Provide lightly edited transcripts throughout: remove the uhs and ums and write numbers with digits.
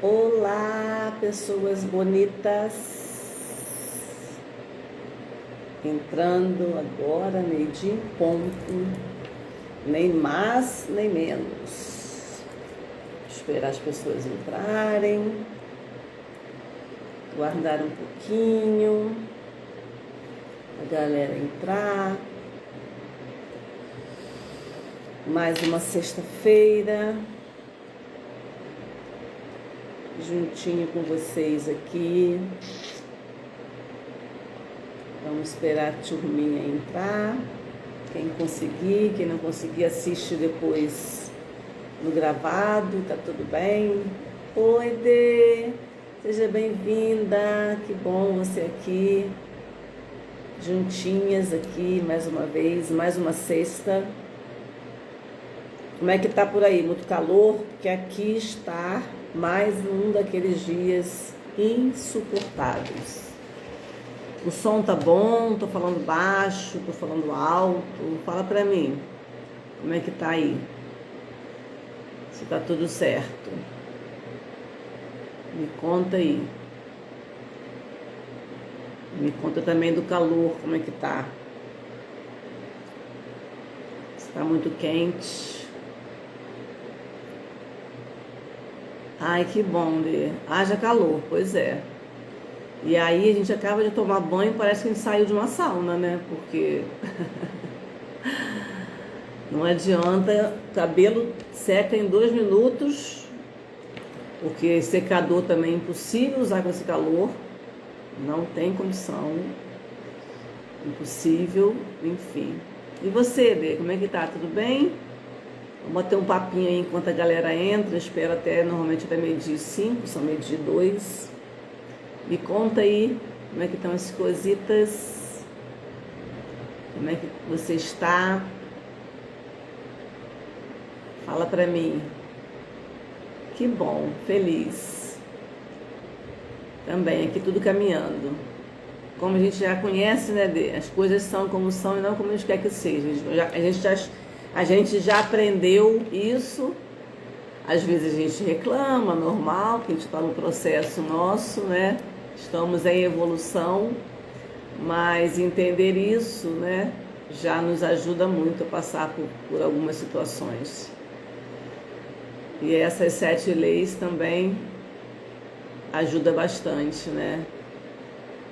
Olá, pessoas bonitas. Entrando agora, meio-dia em ponto. Nem mais, nem menos. Esperar as pessoas entrarem. Guardar um pouquinho. A galera entrar. Mais uma sexta-feira. Juntinho com vocês aqui. Vamos esperar a turminha entrar. Quem conseguir, quem não conseguir, assiste depois no gravado, tá tudo bem? Oi, Dê! Seja bem-vinda, que bom você aqui. Juntinhas aqui, mais uma vez, mais uma sexta. Como é que tá por aí? Muito calor? Porque aqui está mais um daqueles dias insuportáveis. O som tá bom? Tô falando baixo? Tô falando alto? Fala pra mim. Como é que tá aí? Se tá tudo certo. Me conta aí. Me conta também do calor, como é que tá? Se tá muito quente. Ai, que bom, Lê. Haja calor, pois é. E aí a gente acaba de tomar banho, parece que a gente saiu de uma sauna, né? Porque não adianta, cabelo seca em 2 minutos, porque secador também é impossível usar com esse calor, não tem condição, impossível, enfim. E você, Lê, como é que tá? Tudo bem? Vamos bater um papinho aí enquanto a galera entra, espero normalmente até 12h05, são 12h02. Me conta aí como é que estão as cositas, como é que você está, fala pra mim. Que bom, feliz. Também, aqui tudo caminhando. Como a gente já conhece, né, Dê? As coisas são como são e não como a gente quer que seja. A gente já aprendeu isso. Às vezes a gente reclama, normal, que a gente está no processo nosso, né? Estamos em evolução, mas entender isso, né, já nos ajuda muito a passar por algumas situações. E essas 7 leis também ajudam bastante, né?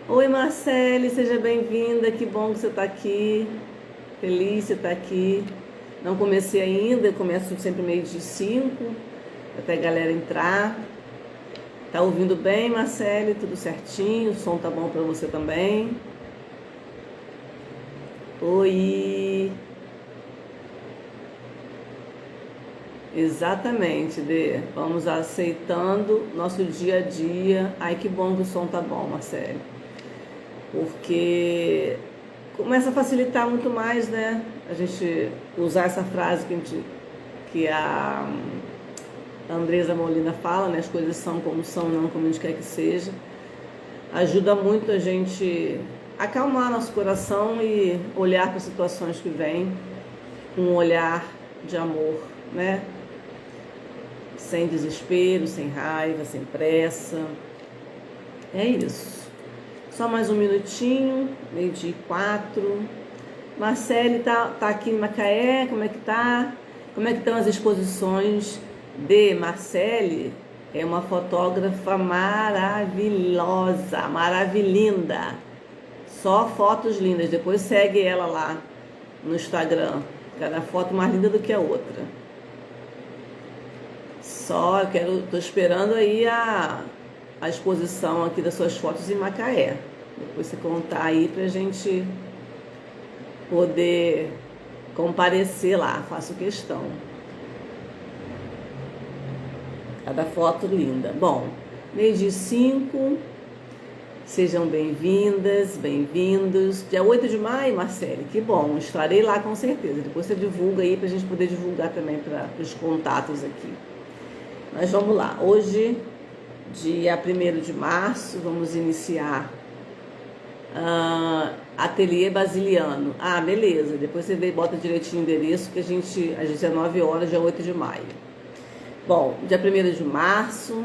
Oi, Marcele, seja bem-vinda, que bom que você está aqui, feliz de estar aqui. Não comecei ainda, eu começo sempre 12h05, até a galera entrar. Tá ouvindo bem, Marcele? Tudo certinho? O som tá bom para você também? Oi! Exatamente, Dê. Vamos aceitando nosso dia a dia. Ai, que bom que o som tá bom, Marcele. Porque começa a facilitar muito mais, né? A gente usar essa frase que a Andresa Molina fala, né? As coisas são como são, não como a gente quer que seja. Ajuda muito a gente acalmar nosso coração e olhar para as situações que vêm com um olhar de amor, né? Sem desespero, sem raiva, sem pressa. É isso. Só mais um minutinho, 12h04. Marcele tá aqui em Macaé, como é que tá? Como é que estão as exposições de Marcele? É uma fotógrafa maravilhosa, maravilhinda. Só fotos lindas. Depois segue ela lá no Instagram. Cada foto mais linda do que a outra. Tô esperando aí a exposição aqui das suas fotos em Macaé. Depois você contar aí pra gente poder comparecer lá, faço questão. Cada foto linda. Bom, 12h05, sejam bem-vindas, bem-vindos. Dia 8 de maio, Marcele, que bom, estarei lá com certeza. Depois você divulga aí pra gente poder divulgar também para os contatos aqui. Mas vamos lá, hoje, dia 1º de março, vamos iniciar Ateliê Basiliano. Ah, beleza. Depois você bota direitinho o endereço, que às 19 horas, dia 8 de maio. Bom, dia 1º de março,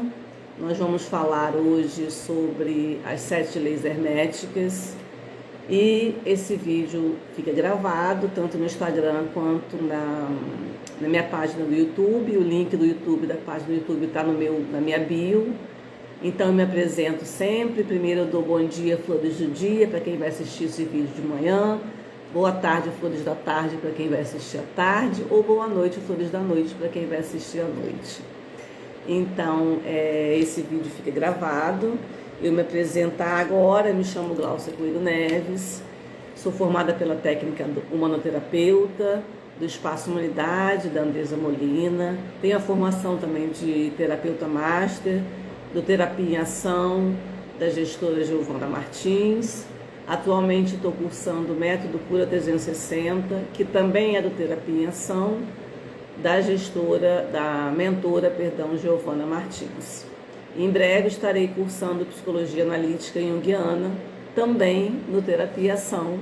Nós vamos falar hoje sobre as 7 leis herméticas e esse vídeo fica gravado tanto no Instagram quanto na minha página do YouTube. O link do YouTube, da página do YouTube, está na minha bio. Então eu me apresento sempre. Primeiro eu dou bom dia, flores do dia, para quem vai assistir esse vídeo de manhã. Boa tarde, flores da tarde, para quem vai assistir à tarde. Ou boa noite, flores da noite, para quem vai assistir à noite. Então, esse vídeo fica gravado. Eu me apresentar agora, me chamo Glaucia Coelho Neves, sou formada pela técnica humanoterapeuta, do Espaço Humanidade, da Andresa Molina. Tenho a formação também de terapeuta master, do Terapia em Ação, da gestora Giovana Martins. Atualmente estou cursando o Método Cura 360, que também é do Terapia em Ação, da mentora Giovana Martins. Em breve estarei cursando Psicologia Analítica Junguiana, também no Terapia e Ação,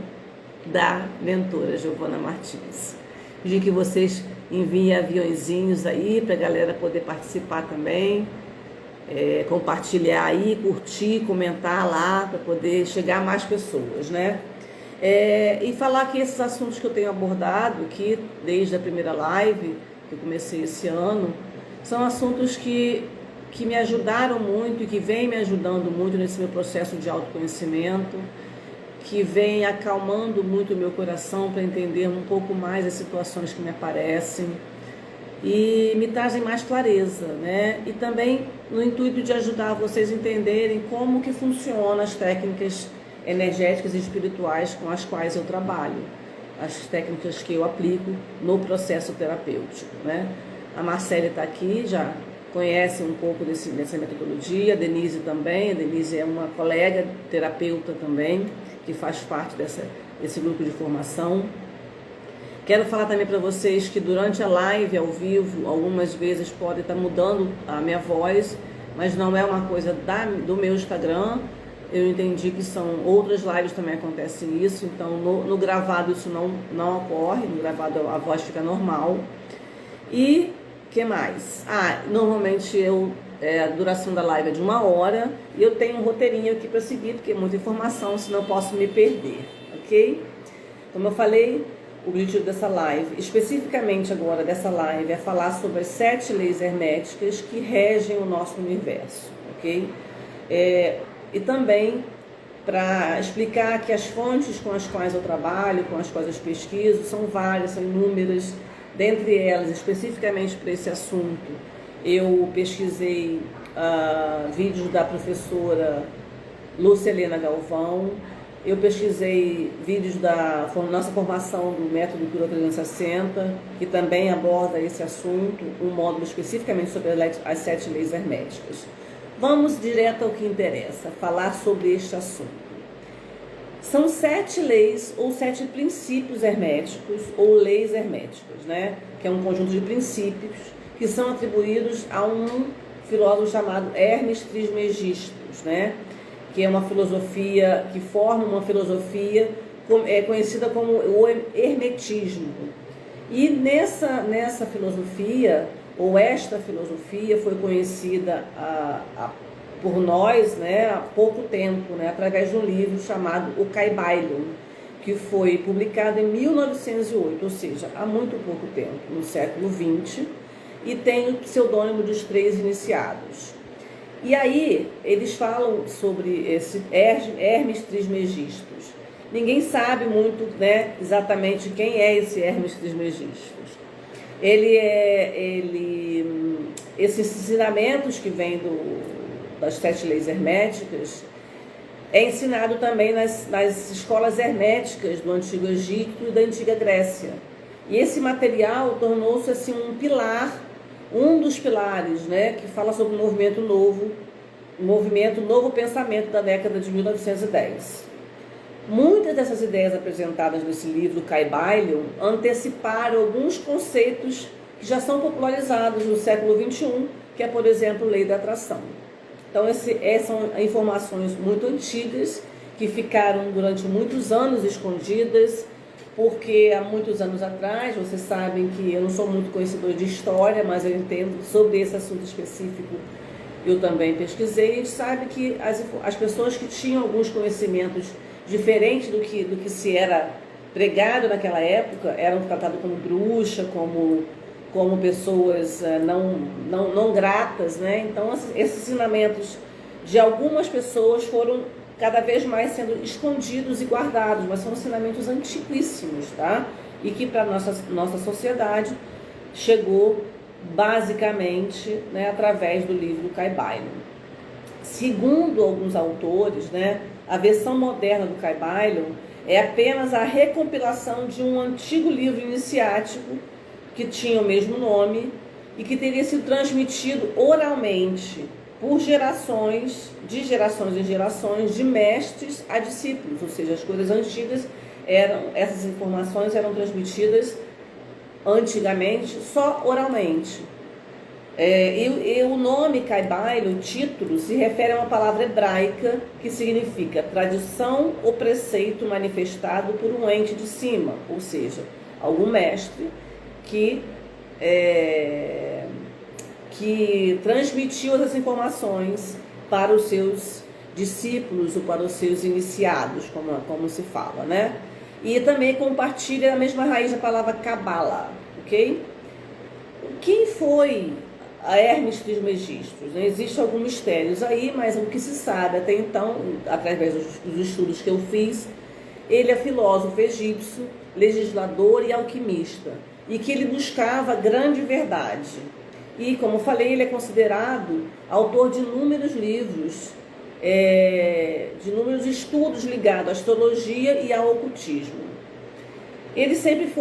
da mentora Giovana Martins. Pedir que vocês enviem aviõezinhos aí para a galera poder participar também, compartilhar aí, curtir, comentar lá, para poder chegar a mais pessoas, né? E falar que esses assuntos que eu tenho abordado aqui, desde a primeira live que eu comecei esse ano, são assuntos que me ajudaram muito e que vêm me ajudando muito nesse meu processo de autoconhecimento, que vem acalmando muito o meu coração para entender um pouco mais as situações que me aparecem e me trazem mais clareza, né? E também no intuito de ajudar vocês a entenderem como que funcionam as técnicas energéticas e espirituais com as quais eu trabalho, as técnicas que eu aplico no processo terapêutico, né? A Marcele está aqui, já conhece um pouco dessa metodologia, a Denise também. A Denise é uma colega terapeuta também, que faz parte desse grupo de formação. Quero falar também para vocês que durante a live ao vivo, algumas vezes pode estar mudando a minha voz, mas não é uma coisa do meu Instagram. Eu entendi que são outras lives também acontecem isso, então no gravado isso não ocorre, no gravado a voz fica normal. E que mais? Normalmente a duração da live é de 1 hora e eu tenho um roteirinho aqui para seguir, porque é muita informação, senão eu posso me perder, ok? Como eu falei, o objetivo dessa live, especificamente agora dessa live, é falar sobre as 7 leis herméticas que regem o nosso universo, ok? E também para explicar que as fontes com as quais eu trabalho, com as quais eu pesquiso, são várias, são inúmeras. Dentre elas, especificamente para esse assunto, eu pesquisei vídeos da professora Lúcia Helena Galvão, eu pesquisei vídeos da nossa formação do Método Cura 360, que também aborda esse assunto, um módulo especificamente sobre as 7 leis herméticas. Vamos direto ao que interessa, falar sobre este assunto. São 7 leis ou 7 princípios herméticos ou leis herméticas, né? Que é um conjunto de princípios que são atribuídos a um filósofo chamado Hermes Trismegistus, né? Que é uma filosofia, que forma uma filosofia conhecida como o hermetismo. E nessa filosofia, ou esta filosofia, foi conhecida por nós, né, há pouco tempo, né, através de um livro chamado O Kybalion, que foi publicado em 1908, ou seja, há muito pouco tempo, no século XX, e tem o pseudônimo dos 3 iniciados. E aí, eles falam sobre esse Hermes Trismegistus. Ninguém sabe muito, né, exatamente quem é esse Hermes Trismegistus. Esses ensinamentos que vêm das 7 leis herméticas é ensinado também nas escolas herméticas do Antigo Egito e da Antiga Grécia. E esse material tornou-se assim um dos pilares, né, que fala sobre o movimento Novo Pensamento da década de 1910. Muitas dessas ideias apresentadas nesse livro Kybalion anteciparam alguns conceitos que já são popularizados no século XXI, que é, por exemplo, lei da atração. Então, essas são informações muito antigas que ficaram durante muitos anos escondidas, porque há muitos anos atrás, vocês sabem que eu não sou muito conhecedor de história, mas eu entendo sobre esse assunto específico eu também pesquisei, a gente sabe que as pessoas que tinham alguns conhecimentos diferentes do que se era pregado naquela época, eram tratadas como bruxa, como pessoas não gratas, né? Então, esses ensinamentos de algumas pessoas foram cada vez mais sendo escondidos e guardados, mas são ensinamentos antiquíssimos, tá? E que para nossa sociedade chegou basicamente, né, através do livro do Caibalion. Segundo alguns autores, né, a versão moderna do Caibalion é apenas a recompilação de um antigo livro iniciático que tinha o mesmo nome e que teria sido transmitido oralmente por gerações em gerações, de mestres a discípulos, ou seja, as coisas antigas essas informações eram transmitidas antigamente só oralmente. E o nome Caibalion, o título, se refere a uma palavra hebraica que significa tradição ou preceito manifestado por um ente de cima, ou seja, algum mestre que transmitiu essas informações para os seus discípulos ou para os seus iniciados, como se fala, né? E também compartilha a mesma raiz da palavra Cabala, ok? Quem foi a Hermes Trismegisto? Existem alguns mistérios aí, mas o que se sabe até então, através dos estudos que eu fiz, ele é filósofo egípcio, legislador e alquimista, e que ele buscava grande verdade. E, como falei, ele é considerado autor de inúmeros livros, de inúmeros estudos ligados à astrologia e ao ocultismo. Ele sempre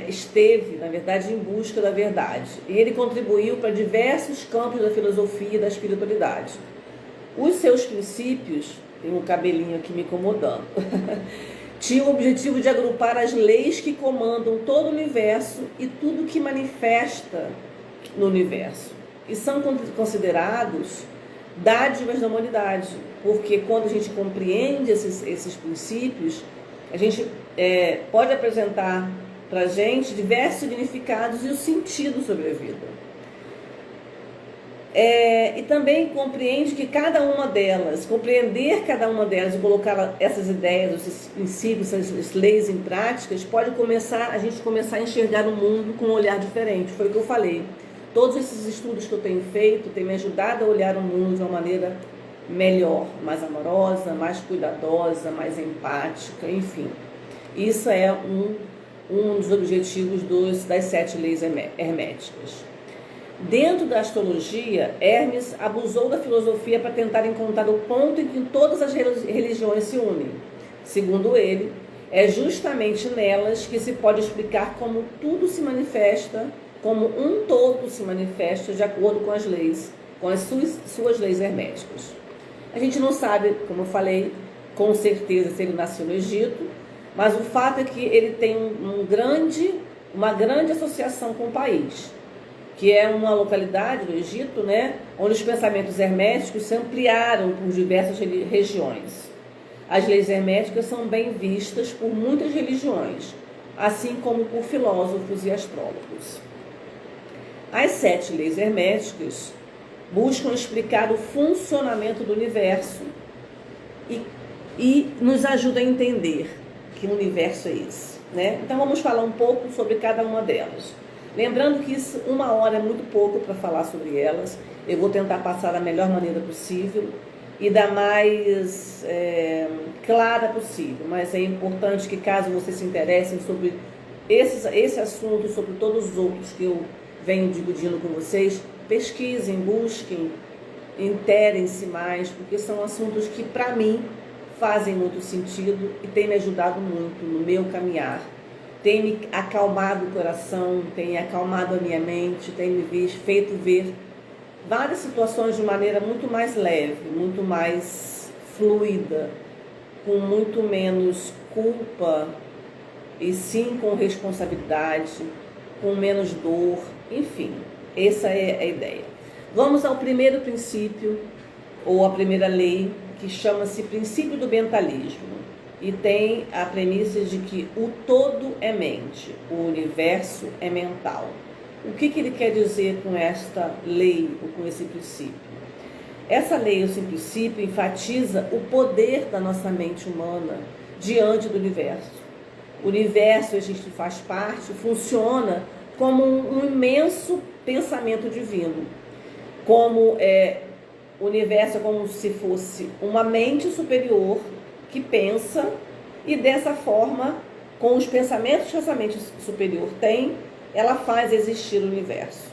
esteve, na verdade, em busca da verdade. E ele contribuiu para diversos campos da filosofia e da espiritualidade. Os seus princípios, tem um cabelinho aqui me incomodando, tinham o objetivo de agrupar as leis que comandam todo o universo e tudo que manifesta no universo. E são considerados dádivas da humanidade, porque quando a gente compreende esses princípios, a gente pode apresentar para a gente diversos significados e o sentido sobre a vida. E também compreende que compreender cada uma delas e colocar essas ideias, esses princípios, essas leis em práticas, pode a gente começar a enxergar o mundo com um olhar diferente. Foi o que eu falei. Todos esses estudos que eu tenho feito têm me ajudado a olhar o mundo de uma maneira melhor, mais amorosa, mais cuidadosa, mais empática, enfim. Isso é um dos objetivos das 7 leis herméticas. Dentro da astrologia, Hermes abusou da filosofia para tentar encontrar o ponto em que todas as religiões se unem. Segundo ele, é justamente nelas que se pode explicar como tudo se manifesta, como um todo se manifesta de acordo com as leis, com as suas leis herméticas. A gente não sabe, como eu falei, com certeza se ele nasceu no Egito, mas o fato é que ele tem uma grande associação com o país, que é uma localidade do Egito, né, onde os pensamentos herméticos se ampliaram por diversas regiões. As leis herméticas são bem vistas por muitas religiões, assim como por filósofos e astrólogos. As 7 leis herméticas buscam explicar o funcionamento do universo e nos ajudam a entender que o universo é esse, né? Então vamos falar um pouco sobre cada uma delas. Lembrando que uma hora é muito pouco para falar sobre elas. Eu vou tentar passar da melhor maneira possível e da mais clara possível. Mas é importante que, caso vocês se interessem sobre esse assunto, sobre todos os outros que eu venho dividindo com vocês, pesquisem, busquem, interem-se mais, porque são assuntos que, para mim, fazem muito sentido e têm me ajudado muito no meu caminhar. Tem me acalmado o coração, tem acalmado a minha mente, tem me feito ver várias situações de maneira muito mais leve, muito mais fluida, com muito menos culpa e sim com responsabilidade, com menos dor, enfim, essa é a ideia. Vamos ao primeiro princípio, ou a primeira lei, que chama-se princípio do mentalismo. E tem a premissa de que o todo é mente, o universo é mental. O que ele quer dizer com esta lei ou com esse princípio? Essa lei ou esse princípio enfatiza o poder da nossa mente humana diante do universo. O universo, a gente faz parte, funciona como um imenso pensamento divino. O universo é como se fosse uma mente superior que pensa e dessa forma, com os pensamentos que essa mente superior tem, ela faz existir o universo.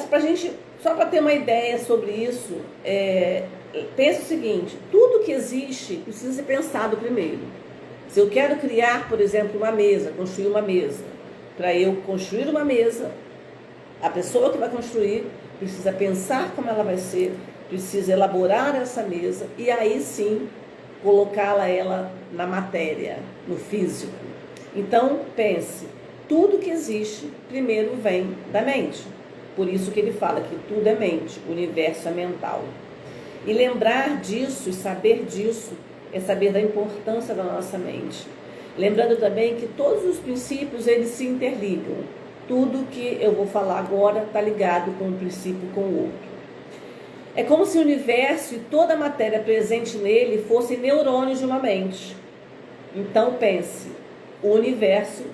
Pra gente, só para ter uma ideia sobre isso, pensa o seguinte: tudo que existe precisa ser pensado primeiro. Se eu quero criar, por exemplo, uma mesa, construir uma mesa, para eu construir uma mesa, a pessoa que vai construir precisa pensar como ela vai ser, precisa elaborar essa mesa e aí sim colocá-la na matéria, no físico. Então pense, tudo que existe primeiro vem da mente. Por isso que ele fala que tudo é mente, o universo é mental. E lembrar disso e saber disso é saber da importância da nossa mente. Lembrando também que todos os princípios eles se interligam. Tudo que eu vou falar agora está ligado com um princípio com o outro. É como se o universo e toda a matéria presente nele fossem neurônios de uma mente. Então pense, o universo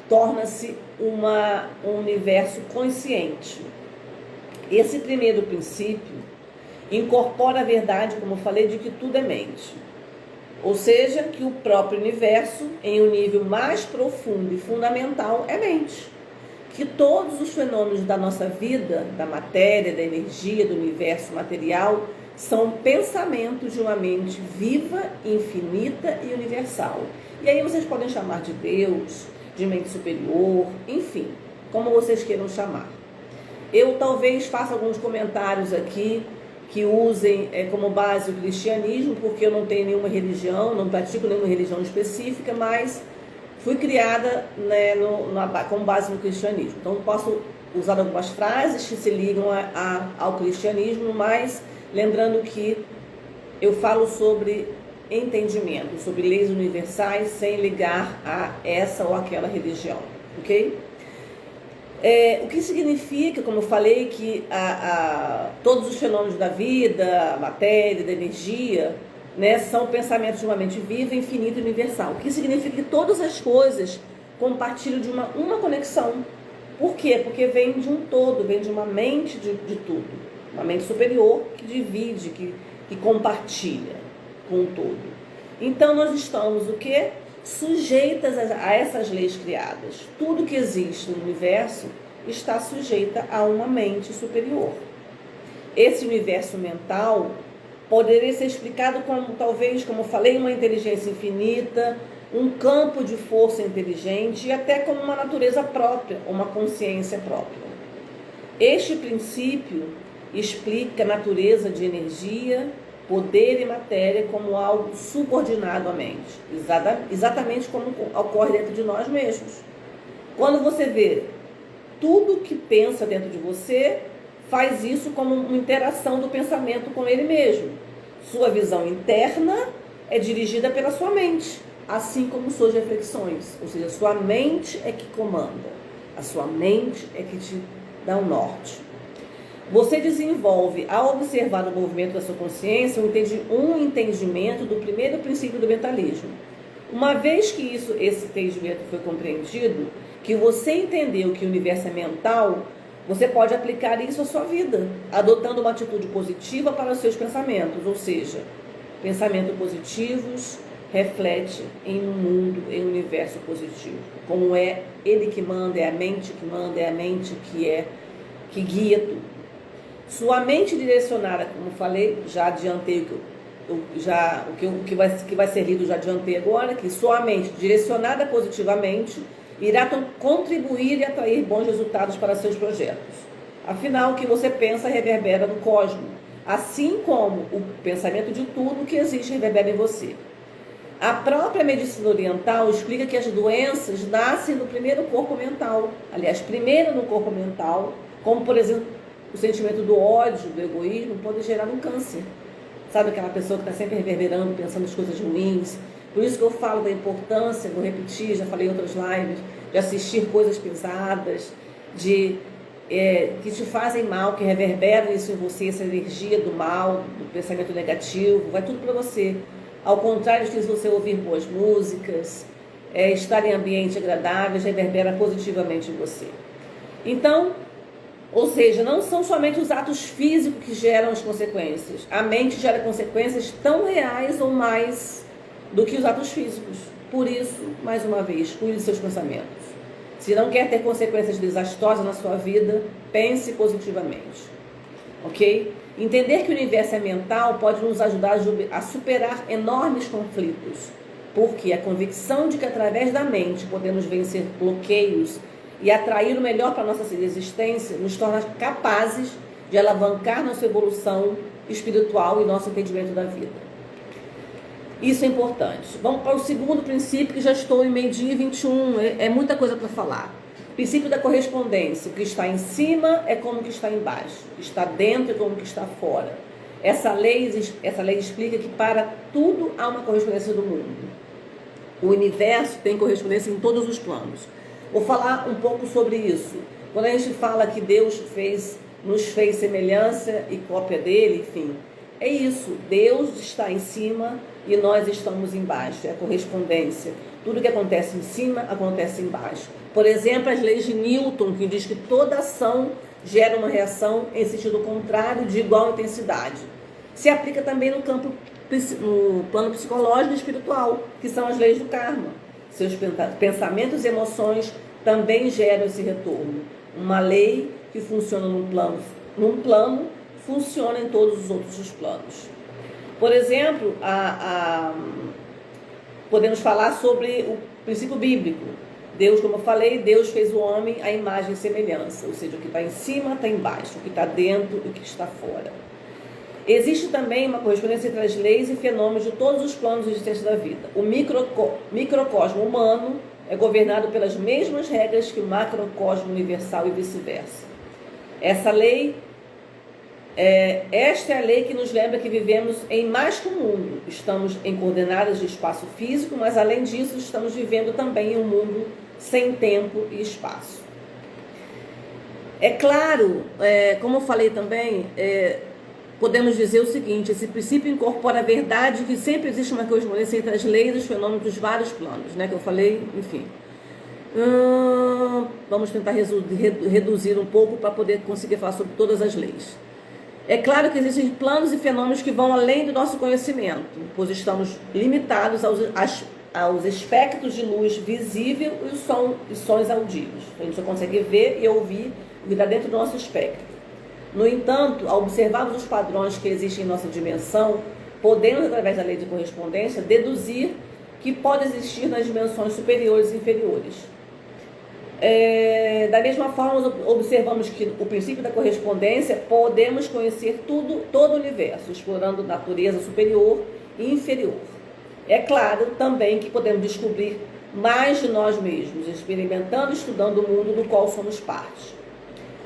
torna-se um universo consciente. Esse primeiro princípio incorpora a verdade, como eu falei, de que tudo é mente. Ou seja, que o próprio universo, em um nível mais profundo e fundamental, é mente. Que todos os fenômenos da nossa vida, da matéria, da energia, do universo material, são pensamentos de uma mente viva, infinita e universal. E aí vocês podem chamar de Deus, de mente superior, enfim, como vocês queiram chamar. Eu talvez faça alguns comentários aqui que usem como base o cristianismo, porque eu não tenho nenhuma religião, não pratico nenhuma religião específica, mas fui criada, né, com base no cristianismo. Então posso usar algumas frases que se ligam ao cristianismo, mas lembrando que eu falo sobre entendimento, sobre leis universais, sem ligar a essa ou aquela religião, ok? O que significa, como eu falei, que todos os fenômenos da vida, a matéria, da energia, né, são pensamentos de uma mente viva, infinita e universal. O que significa que todas as coisas compartilham de uma conexão. Por quê? Porque vem de um todo, vem de uma mente de tudo. Uma mente superior que divide, que compartilha com o todo. Então nós estamos o quê? Sujeitas a essas leis criadas. Tudo que existe no universo está sujeita a uma mente superior. Esse universo mental poderia ser explicado como, talvez, como eu falei, uma inteligência infinita, um campo de força inteligente e até como uma natureza própria, uma consciência própria. Este princípio explica a natureza de energia, poder e matéria como algo subordinado à mente, exatamente como ocorre dentro de nós mesmos. Quando você vê tudo que pensa dentro de você, faz isso como uma interação do pensamento com ele mesmo. Sua visão interna é dirigida pela sua mente, assim como suas reflexões. Ou seja, sua mente é que comanda, a sua mente é que te dá um norte. Você desenvolve, ao observar o movimento da sua consciência, um entendimento do primeiro princípio do mentalismo. Uma vez que esse entendimento foi compreendido, que você entendeu que o universo é mental, você pode aplicar isso à sua vida, adotando uma atitude positiva para os seus pensamentos. Ou seja, pensamentos positivos reflete em um mundo, em um universo positivo. Como é ele que manda, é a mente que manda, é a mente que guia tudo. Sua mente direcionada, como falei, já adiantei o que vai ser lido, já adiantei agora, que sua mente direcionada positivamente irá contribuir e atrair bons resultados para seus projetos. Afinal, o que você pensa reverbera no cosmos, assim como o pensamento de tudo que existe reverbera em você. A própria medicina oriental explica que as doenças nascem no primeiro corpo mental, aliás, primeiro no corpo mental, como por exemplo, o sentimento do ódio, do egoísmo, pode gerar um câncer. Sabe aquela pessoa que está sempre reverberando, pensando as coisas ruins? Por isso que eu falo da importância, vou repetir, já falei em outras lives, de assistir coisas pesadas, que te fazem mal, que reverberam isso em você, essa energia do mal, do pensamento negativo, vai tudo para você. Ao contrário de você ouvir boas músicas, estar em ambientes agradáveis, reverbera positivamente em você. Então, ou seja, não são somente os atos físicos que geram as consequências. A mente gera consequências tão reais ou mais do que os atos físicos. Por isso, mais uma vez, cuide de seus pensamentos. Se não quer ter consequências desastrosas na sua vida, pense positivamente. Ok? Entender que o universo é mental pode nos ajudar a superar enormes conflitos, porque a convicção de que através da mente podemos vencer bloqueios e atrair o melhor para a nossa existência nos torna capazes de alavancar nossa evolução espiritual e nosso entendimento da vida. Isso é importante. Vamos para o segundo princípio, que já estou em meio-dia 21, é muita coisa para falar. Princípio da correspondência. O que está em cima é como o que está embaixo. O que está dentro é como o que está fora. Essa lei explica que para tudo há uma correspondência do mundo. O universo tem correspondência em todos os planos. Vou falar um pouco sobre isso. Quando a gente fala que Deus nos fez semelhança e cópia dele, enfim, é isso. Deus está em cima e nós estamos embaixo. É a correspondência. Tudo que acontece em cima, acontece embaixo. Por exemplo, as leis de Newton, que diz que toda ação gera uma reação em sentido contrário de igual intensidade. Se aplica também no plano psicológico e espiritual, que são as leis do karma. Seus pensamentos e emoções também geram esse retorno. Uma lei que funciona num plano funciona em todos os outros planos. Por exemplo, podemos falar sobre o princípio bíblico. Deus, como eu falei, Deus fez o homem à imagem e semelhança, ou seja, o que está em cima está embaixo, o que está dentro e o que está fora. Existe também uma correspondência entre as leis e fenômenos de todos os planos existentes da vida. O microcosmo humano é governado pelas mesmas regras que o macrocosmo universal e vice-versa. Esta é a lei que nos lembra que vivemos em mais que um mundo. Estamos em coordenadas de espaço físico, mas além disso estamos vivendo também em um mundo sem tempo e espaço. É claro, como eu falei também, podemos dizer o seguinte: esse princípio incorpora a verdade que sempre existe uma correspondência entre as leis e os fenômenos dos vários planos, né, que eu falei, enfim. Vamos tentar reduzir um pouco para poder conseguir falar sobre todas as leis. É claro que existem planos e fenômenos que vão além do nosso conhecimento, pois estamos limitados aos espectros de luz visível e sons audíveis. A gente só consegue ver e ouvir o que está dentro do nosso espectro. No entanto, ao observarmos os padrões que existem em nossa dimensão, podemos, através da lei de correspondência, deduzir que pode existir nas dimensões superiores e inferiores. Da mesma forma, observamos que o princípio da correspondência, podemos conhecer todo o universo, explorando natureza superior e inferior. É claro também que podemos descobrir mais de nós mesmos, experimentando e estudando o mundo do qual somos parte.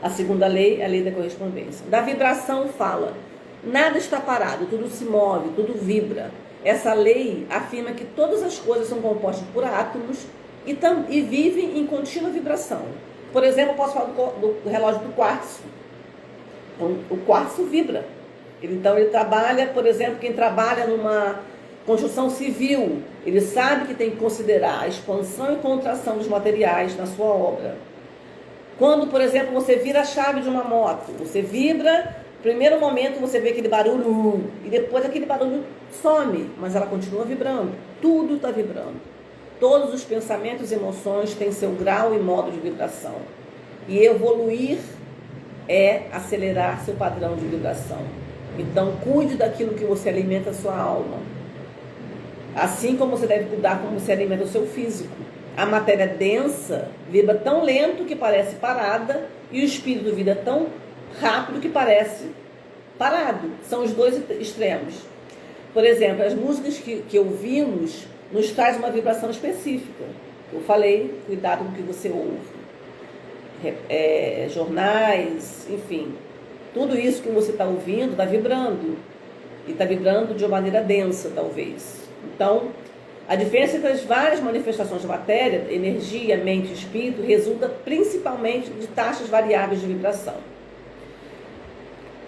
A segunda lei é a lei da correspondência. Da vibração fala: nada está parado, tudo se move, tudo vibra. Essa lei afirma que todas as coisas são compostas por átomos e vivem em contínua vibração. Por exemplo, eu posso falar do relógio do quartzo. O quartzo vibra. Então ele trabalha, por exemplo, quem trabalha numa construção civil, ele sabe que tem que considerar a expansão e contração dos materiais na sua obra. Quando, por exemplo, você vira a chave de uma moto, você vibra, no primeiro momento você vê aquele barulho, e depois aquele barulho some, mas ela continua vibrando. Tudo está vibrando. Todos os pensamentos e emoções têm seu grau e modo de vibração. E evoluir é acelerar seu padrão de vibração. Então, cuide daquilo que você alimenta a sua alma. Assim como você deve cuidar como você alimenta o seu físico. A matéria densa vibra tão lento que parece parada, e o espírito vibra tão rápido que parece parado. São os dois extremos. Por exemplo, as músicas que ouvimos nos traz uma vibração específica. Eu falei, cuidado com o que você ouve. Jornais, enfim. Tudo isso que você está ouvindo está vibrando. E está vibrando de uma maneira densa, talvez. Então, A diferença entre as várias manifestações de matéria, energia, mente e espírito, resulta principalmente de taxas variáveis de vibração.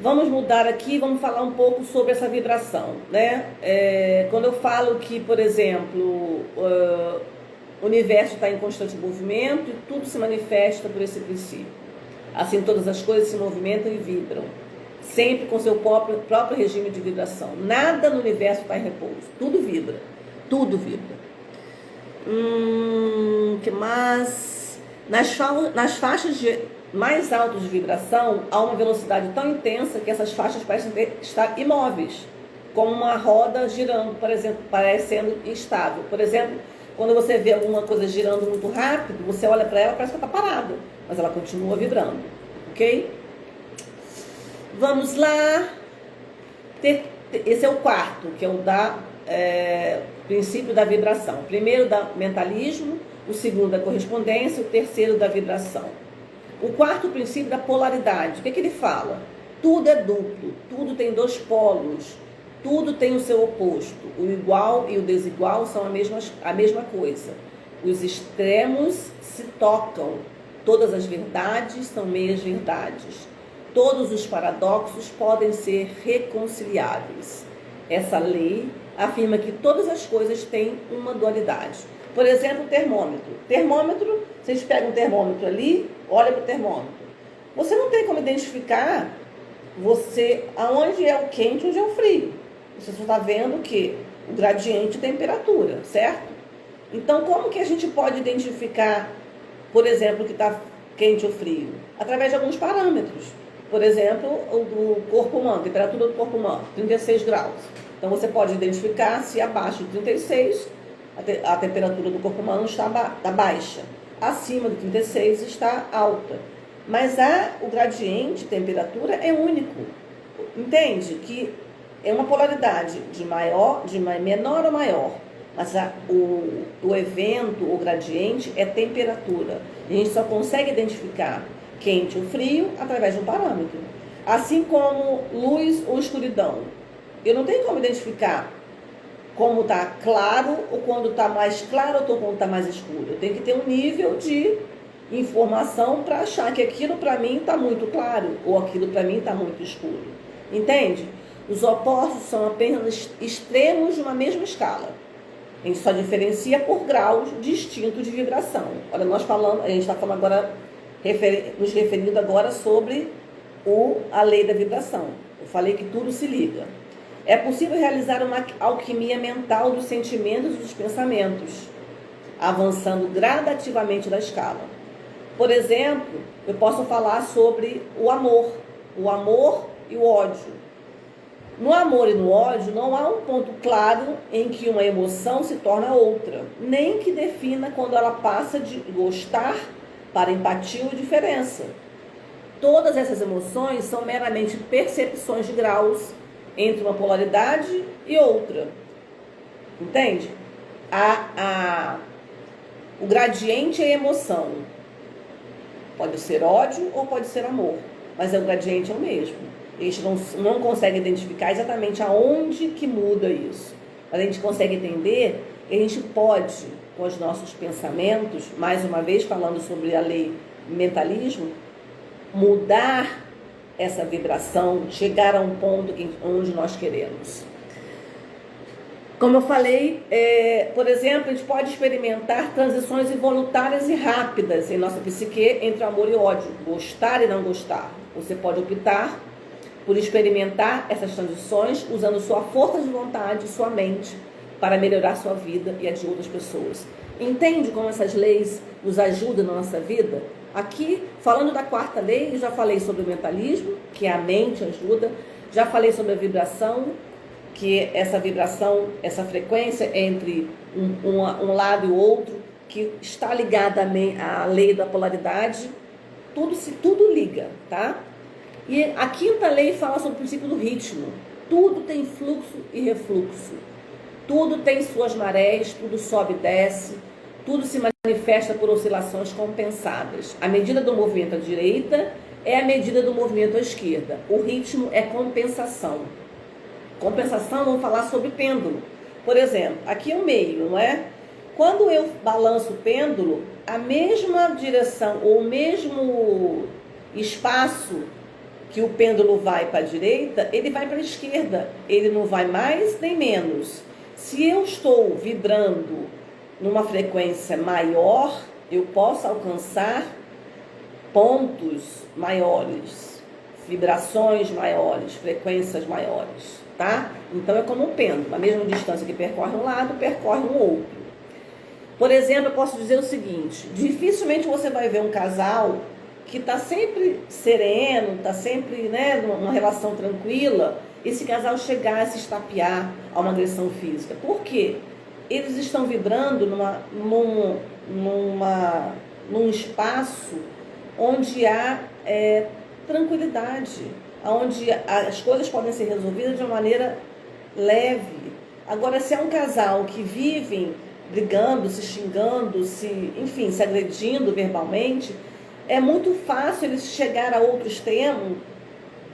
Vamos mudar aqui, vamos falar um pouco sobre essa vibração, né? Quando eu falo que, por exemplo, o universo está em constante movimento e tudo se manifesta por esse princípio. Assim, todas as coisas se movimentam e vibram, sempre com seu próprio regime de vibração. Nada no universo está em repouso, tudo vibra, tudo vibra. Que mais? Nas faixas mais altas de vibração, há uma velocidade tão intensa que essas faixas parecem estar imóveis, como uma roda girando, por exemplo, parecendo instável. Por exemplo, quando você vê alguma coisa girando muito rápido, você olha para ela, parece que está parada, mas ela continua vibrando, ok? Vamos lá. Esse é o quarto, que é o princípio da vibração. O primeiro da mentalismo, o segundo da correspondência, o terceiro da vibração. O quarto princípio da polaridade. O que ele fala? Tudo é duplo, tudo tem dois polos, tudo tem o seu oposto. O igual e o desigual são a mesma coisa. Os extremos se tocam. Todas as verdades são meias verdades. Todos os paradoxos podem ser reconciliáveis. Essa lei afirma que todas as coisas têm uma dualidade. Por exemplo, o termômetro. Termômetro, vocês pegam um termômetro ali, olha para o termômetro. Você não tem como identificar aonde é o quente e onde é o frio. Você só está vendo o quê? O gradiente de temperatura, certo? Então, como que a gente pode identificar, por exemplo, que está quente ou frio? Através de alguns parâmetros. Por exemplo, o do corpo humano, temperatura do corpo humano, 36 graus. Então, você pode identificar se abaixo de 36, a temperatura do corpo humano está baixa. Acima de 36 está alta. Mas o gradiente de temperatura é único. Entende? Que é uma polaridade de menor ou maior. Mas o evento, o gradiente, é temperatura. E a gente só consegue identificar quente ou frio através de um parâmetro. Assim como luz ou escuridão. Eu não tenho como identificar como está claro ou quando está mais claro ou quando está mais escuro. Eu tenho que ter um nível de informação para achar que aquilo para mim está muito claro ou aquilo para mim está muito escuro. Entende? Os opostos são apenas extremos de uma mesma escala. A gente só diferencia por graus distintos de vibração. Olha, a gente está falando agora, nos referindo agora sobre a lei da vibração. Eu falei que tudo se liga. É possível realizar uma alquimia mental dos sentimentos e dos pensamentos, avançando gradativamente na escala. Por exemplo, eu posso falar sobre o amor e o ódio. No amor e no ódio não há um ponto claro em que uma emoção se torna outra, nem que defina quando ela passa de gostar para empatia ou diferença. Todas essas emoções são meramente percepções de graus entre uma polaridade e outra. Entende? O gradiente é emoção. Pode ser ódio ou pode ser amor, mas o gradiente é o mesmo. A gente não consegue identificar exatamente aonde que muda isso. Mas a gente consegue entender que a gente pode, com os nossos pensamentos, mais uma vez falando sobre a lei do mentalismo, mudar essa vibração, chegar a um ponto onde nós queremos. Como eu falei, por exemplo, a gente pode experimentar transições involuntárias e rápidas em nossa psique entre amor e ódio, gostar e não gostar. Você pode optar por experimentar essas transições usando sua força de vontade e sua mente para melhorar sua vida e a de outras pessoas. Entende como essas leis nos ajudam na nossa vida? Aqui, falando da quarta lei, eu já falei sobre o mentalismo, que a mente ajuda. Já falei sobre a vibração, que essa vibração, essa frequência entre um lado e o outro, que está ligada à lei da polaridade. Tudo liga, tá? E a quinta lei fala sobre o princípio do ritmo. Tudo tem fluxo e refluxo. Tudo tem suas marés, tudo sobe e desce. Tudo se manifesta por oscilações compensadas. A medida do movimento à direita é a medida do movimento à esquerda. O ritmo é compensação. Compensação, vamos falar sobre pêndulo. Por exemplo, aqui o meio, não é? Quando eu balanço o pêndulo, a mesma direção ou o mesmo espaço que o pêndulo vai para a direita, ele vai para a esquerda. Ele não vai mais nem menos. Se eu estou vibrando numa frequência maior, eu posso alcançar pontos maiores, vibrações maiores, frequências maiores, tá? Então é como um pêndulo, a mesma distância que percorre um lado, percorre um outro. Por exemplo, eu posso dizer o seguinte, dificilmente você vai ver um casal que está sempre sereno, está sempre, né, numa relação tranquila, esse casal chegar a se estapear a uma agressão física. Por quê? Eles estão vibrando num espaço onde há tranquilidade, onde as coisas podem ser resolvidas de uma maneira leve. Agora, se é um casal que vivem brigando, se xingando, enfim, se agredindo verbalmente, é muito fácil eles chegar a outro extremo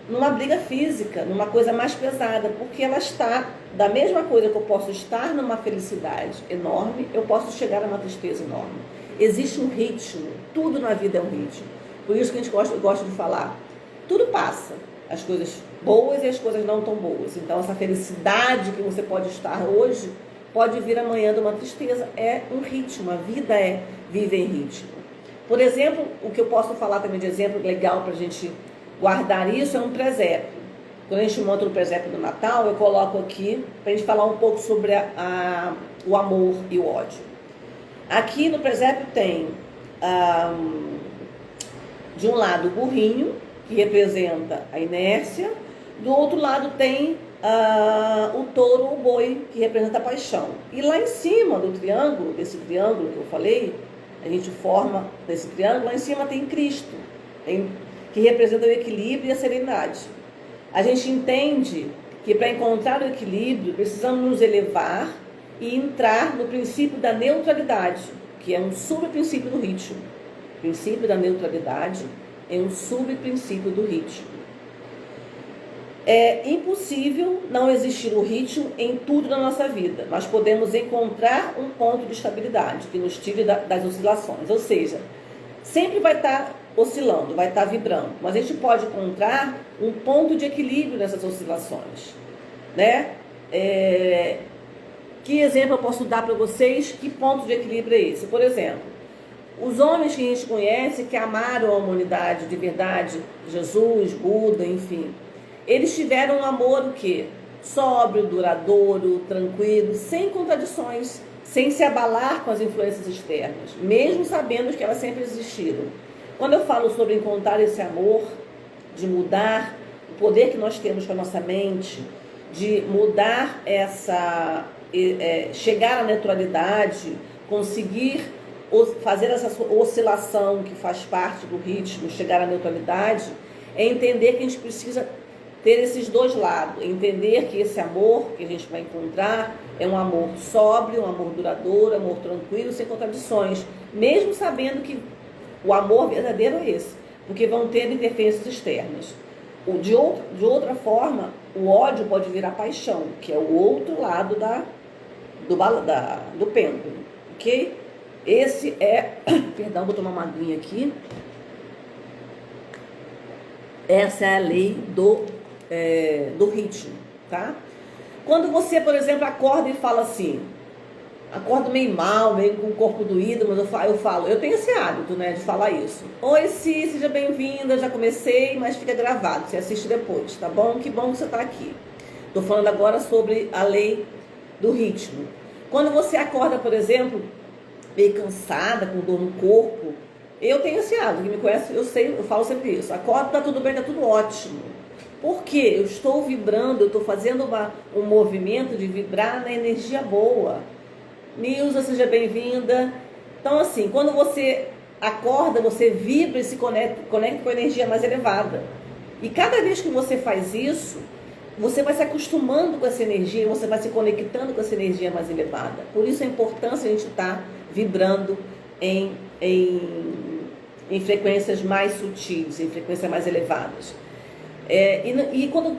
numa briga física, numa coisa mais pesada, porque ela está, da mesma coisa que eu posso estar numa felicidade enorme, eu posso chegar a uma tristeza enorme. Existe um ritmo, tudo na vida é um ritmo. Por isso que a gente gosta de falar, tudo passa, as coisas boas e as coisas não tão boas. Então essa felicidade que você pode estar hoje, pode vir amanhã de uma tristeza, é um ritmo, a vida vive em ritmo. Por exemplo, o que eu posso falar também de exemplo legal para a gente guardar isso é um presépio. Quando a gente monta o presépio do Natal, eu coloco aqui para a gente falar um pouco sobre o amor e o ódio. Aqui no presépio tem, de um lado, o burrinho, que representa a inércia, do outro lado tem o touro, o boi, que representa a paixão. E lá em cima do triângulo, desse triângulo que eu falei, a gente forma desse triângulo, lá em cima tem Cristo, que representa o equilíbrio e a serenidade. A gente entende que para encontrar o equilíbrio, precisamos nos elevar e entrar no princípio da neutralidade, que é um subprincípio do ritmo. O princípio da neutralidade é um subprincípio do ritmo. É impossível não existir o ritmo em tudo na nossa vida. Nós podemos encontrar um ponto de estabilidade que nos tire das oscilações. Ou seja, sempre vai estar oscilando, vai estar vibrando. Mas a gente pode encontrar um ponto de equilíbrio nessas oscilações, né? Que exemplo eu posso dar para vocês? Que ponto de equilíbrio é esse? Por exemplo, os homens que a gente conhece, que amaram a humanidade de verdade, Jesus, Buda, enfim, eles tiveram um amor o quê? Sóbrio, duradouro, tranquilo, sem contradições, sem se abalar com as influências externas, mesmo sabendo que elas sempre existiram. Quando eu falo sobre encontrar esse amor, de mudar o poder que nós temos com a nossa mente, de mudar chegar à neutralidade, conseguir fazer essa oscilação que faz parte do ritmo, chegar à neutralidade, é entender que a gente precisa ter esses dois lados, entender que esse amor que a gente vai encontrar é um amor sóbrio, um amor duradouro, um amor tranquilo, sem contradições, mesmo sabendo que o amor verdadeiro é esse, porque vão ter interferências externas. De outra forma, o ódio pode virar paixão, que é o outro lado do pêndulo, ok? Esse é, perdão, vou tomar uma aguinha aqui. Essa é a lei do ritmo, tá? Quando você, por exemplo, acorda e fala assim, acordo meio mal, meio com o corpo doído, mas eu tenho esse hábito, né, de falar isso. Oi, Si, seja bem-vinda, já comecei, mas fica gravado, você assiste depois, tá bom? Que bom que você tá aqui. Tô falando agora sobre a lei do ritmo. Quando você acorda, por exemplo, meio cansada, com dor no corpo, eu tenho esse hábito, quem me conhece, eu falo sempre isso. Acorda, tá tudo bem, tá tudo ótimo. Por quê? Eu estou vibrando, eu estou fazendo um movimento de vibrar na energia boa. Nilza, seja bem-vinda. Então, assim, quando você acorda, você vibra e se conecta com a energia mais elevada. E cada vez que você faz isso, você vai se acostumando com essa energia, você vai se conectando com essa energia mais elevada. Por isso a importância de a gente estar vibrando em frequências mais sutis, em frequências mais elevadas.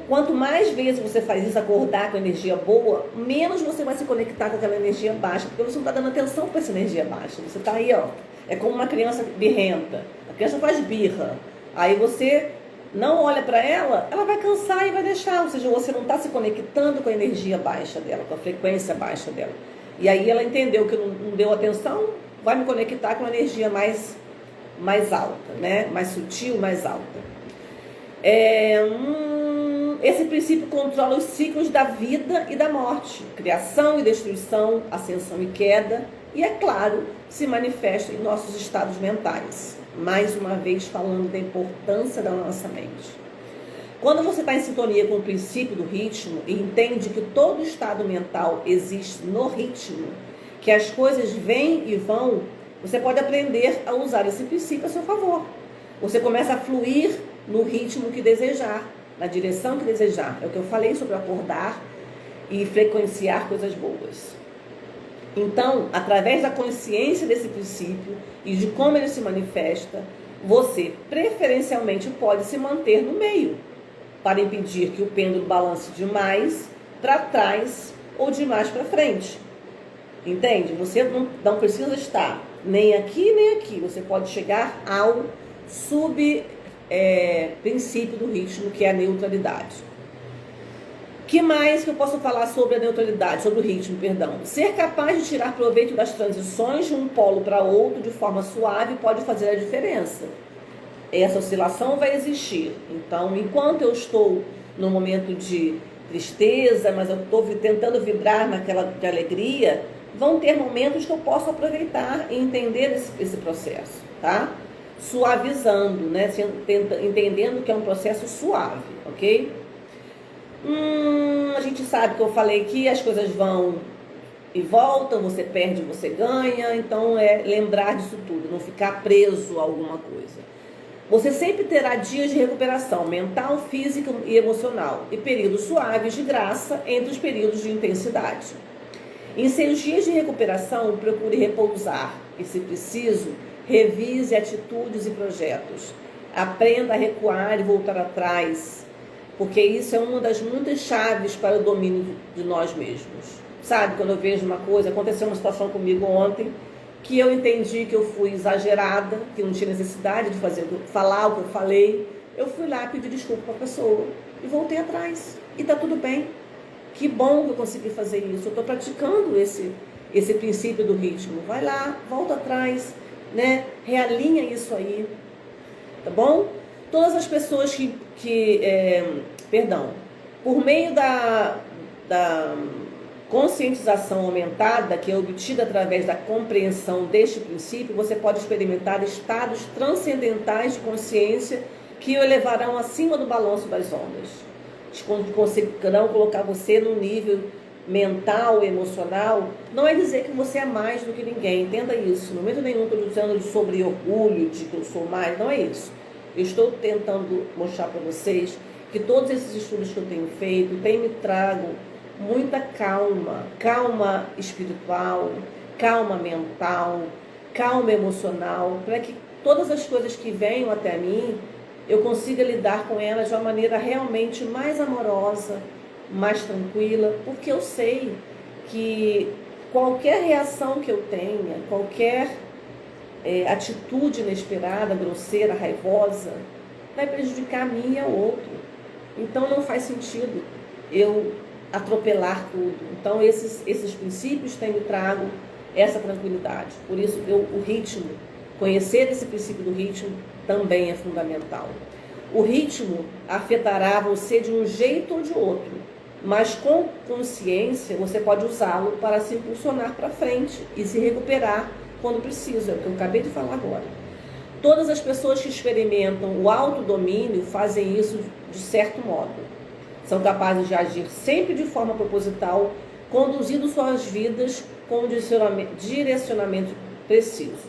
Quanto mais vezes você faz isso, acordar com energia boa, menos você vai se conectar com aquela energia baixa, porque você não está dando atenção para essa energia baixa. Você está aí, ó, é como uma criança birrenta. A criança faz birra. Aí você não olha para ela, ela vai cansar e vai deixar. Ou seja, você não está se conectando com a energia baixa dela, com a frequência baixa dela. E aí ela entendeu que não deu atenção, vai me conectar com a energia mais alta, né? Mais sutil, mais alta. Esse princípio controla os ciclos da vida e da morte, criação e destruição, ascensão e queda, e, é claro, se manifesta em nossos estados mentais. Mais uma vez falando da importância da nossa mente. Quando você está em sintonia com o princípio do ritmo e entende que todo estado mental existe no ritmo, que as coisas vêm e vão, você pode aprender a usar esse princípio a seu favor. Você começa a fluir no ritmo que desejar, na direção que desejar. É o que eu falei sobre acordar e frequenciar coisas boas. Então, através da consciência desse princípio e de como ele se manifesta, você preferencialmente pode se manter no meio, para impedir que o pêndulo balance demais para trás ou demais para frente. Entende? Você não precisa estar nem aqui nem aqui. Você pode chegar ao princípio do ritmo, que é a neutralidade. Que mais que eu posso falar sobre a neutralidade, sobre o ritmo, perdão? Ser capaz de tirar proveito das transições de um polo para outro de forma suave pode fazer a diferença. Essa oscilação vai existir. Então, enquanto eu estou no momento de tristeza, mas eu estou tentando vibrar naquela de alegria, vão ter momentos que eu posso aproveitar e entender esse processo, tá? Suavizando, né? Entendendo que é um processo suave, ok? A gente sabe que eu falei que as coisas vão e voltam, você perde, você ganha, então é lembrar disso tudo, não ficar preso a alguma coisa. Você sempre terá dias de recuperação mental, física e emocional e períodos suaves de graça entre os períodos de intensidade. Em seus dias de recuperação, procure repousar e, se preciso, revise atitudes e projetos. Aprenda a recuar e voltar atrás, porque isso é uma das muitas chaves para o domínio de nós mesmos. Sabe, quando eu vejo uma coisa, aconteceu uma situação comigo ontem, que eu entendi que eu fui exagerada, que não tinha necessidade de falar o que eu falei. Eu fui lá pedir desculpa para a pessoa e voltei atrás. E está tudo bem. Que bom que eu consegui fazer isso. Eu estou praticando esse princípio do ritmo. Vai lá, volta atrás, né? Realinha isso aí, tá bom? Todas as pessoas por meio da conscientização aumentada, que é obtida através da compreensão deste princípio, você pode experimentar estados transcendentais de consciência que o elevarão acima do balanço das ondas. Conseguirão colocar você num nível mental, emocional. Não é dizer que você é mais do que ninguém, entenda isso. No momento nenhum estou dizendo sobre orgulho, de que eu sou mais, não é isso. Eu estou tentando mostrar para vocês que todos esses estudos que eu tenho feito têm me trago muita calma espiritual, calma mental, calma emocional, para que todas as coisas que venham até mim, eu consiga lidar com elas de uma maneira realmente mais amorosa, mais tranquila, porque eu sei que qualquer reação que eu tenha, qualquer atitude inesperada, grosseira, raivosa, vai prejudicar a mim e ao outro. Então não faz sentido eu atropelar tudo. Então esses princípios têm me trago essa tranquilidade. Por isso o ritmo, conhecer esse princípio do ritmo também é fundamental. O ritmo afetará você de um jeito ou de outro, mas com consciência você pode usá-lo para se impulsionar para frente e se recuperar quando precisa, é o que eu acabei de falar agora. Todas as pessoas que experimentam o autodomínio fazem isso de certo modo. São capazes de agir sempre de forma proposital, conduzindo suas vidas com um direcionamento preciso.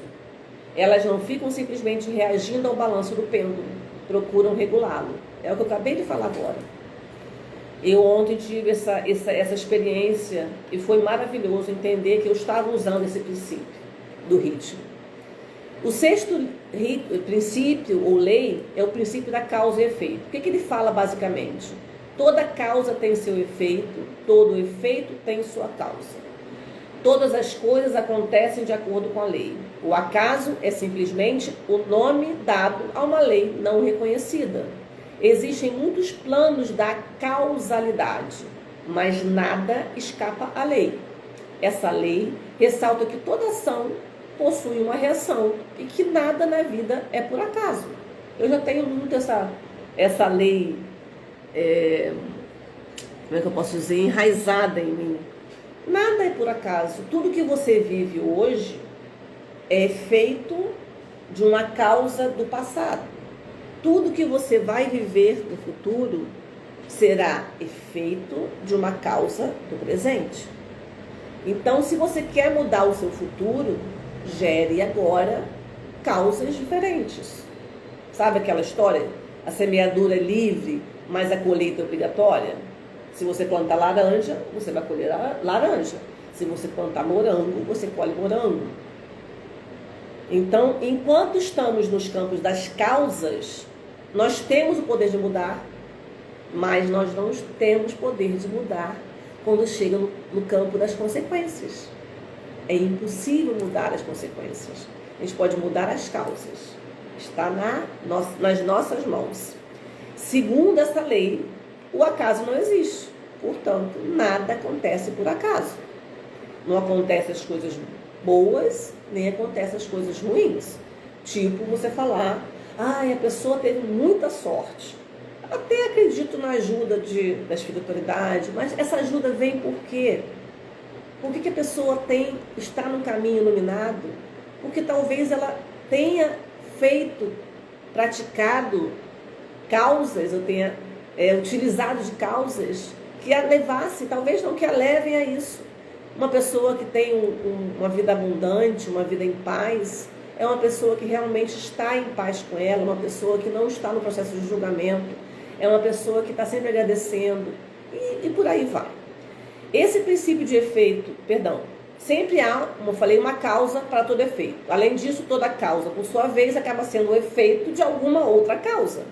Elas não ficam simplesmente reagindo ao balanço do pêndulo, procuram regulá-lo. É o que eu acabei de falar agora. Eu ontem tive essa experiência e foi maravilhoso entender que eu estava usando esse princípio do ritmo. O sexto princípio ou lei é o princípio da causa e efeito. O que ele fala basicamente? Toda causa tem seu efeito, todo efeito tem sua causa. Todas as coisas acontecem de acordo com a lei. O acaso é simplesmente o nome dado a uma lei não reconhecida. Existem muitos planos da causalidade, mas nada escapa à lei. Essa lei ressalta que toda ação possui uma reação e que nada na vida é por acaso. Eu já tenho muito essa lei, como é que eu posso dizer, enraizada em mim. Nada é por acaso. Tudo que você vive hoje é feito de uma causa do passado. Tudo que você vai viver no futuro será efeito de uma causa do presente. Então, se você quer mudar o seu futuro, gere agora causas diferentes. Sabe aquela história? A semeadura é livre, mas a colheita é obrigatória? Se você plantar laranja, você vai colher laranja. Se você plantar morango, você colhe morango. Então, enquanto estamos nos campos das causas, nós temos o poder de mudar, mas nós não temos poder de mudar quando chega no campo das consequências. É impossível mudar as consequências. A gente pode mudar as causas. Está nas nossas mãos. Segundo essa lei, o acaso não existe. Portanto, nada acontece por acaso. Não acontecem as coisas boas, nem acontecem as coisas ruins. Tipo você falar, a pessoa teve muita sorte. Até acredito na ajuda da espiritualidade, mas essa ajuda vem por quê? Por que a pessoa está no caminho iluminado? Porque talvez ela tenha praticado causas, ou tenha utilizado de causas que a levasse, talvez não que a levem a isso. Uma pessoa que tem uma vida abundante, uma vida em paz, é uma pessoa que realmente está em paz com ela, uma pessoa que não está no processo de julgamento, é uma pessoa que está sempre agradecendo, e por aí vai. Esse princípio de efeito, sempre há, como eu falei, uma causa para todo efeito. Além disso, toda causa, por sua vez, acaba sendo o efeito de alguma outra causa.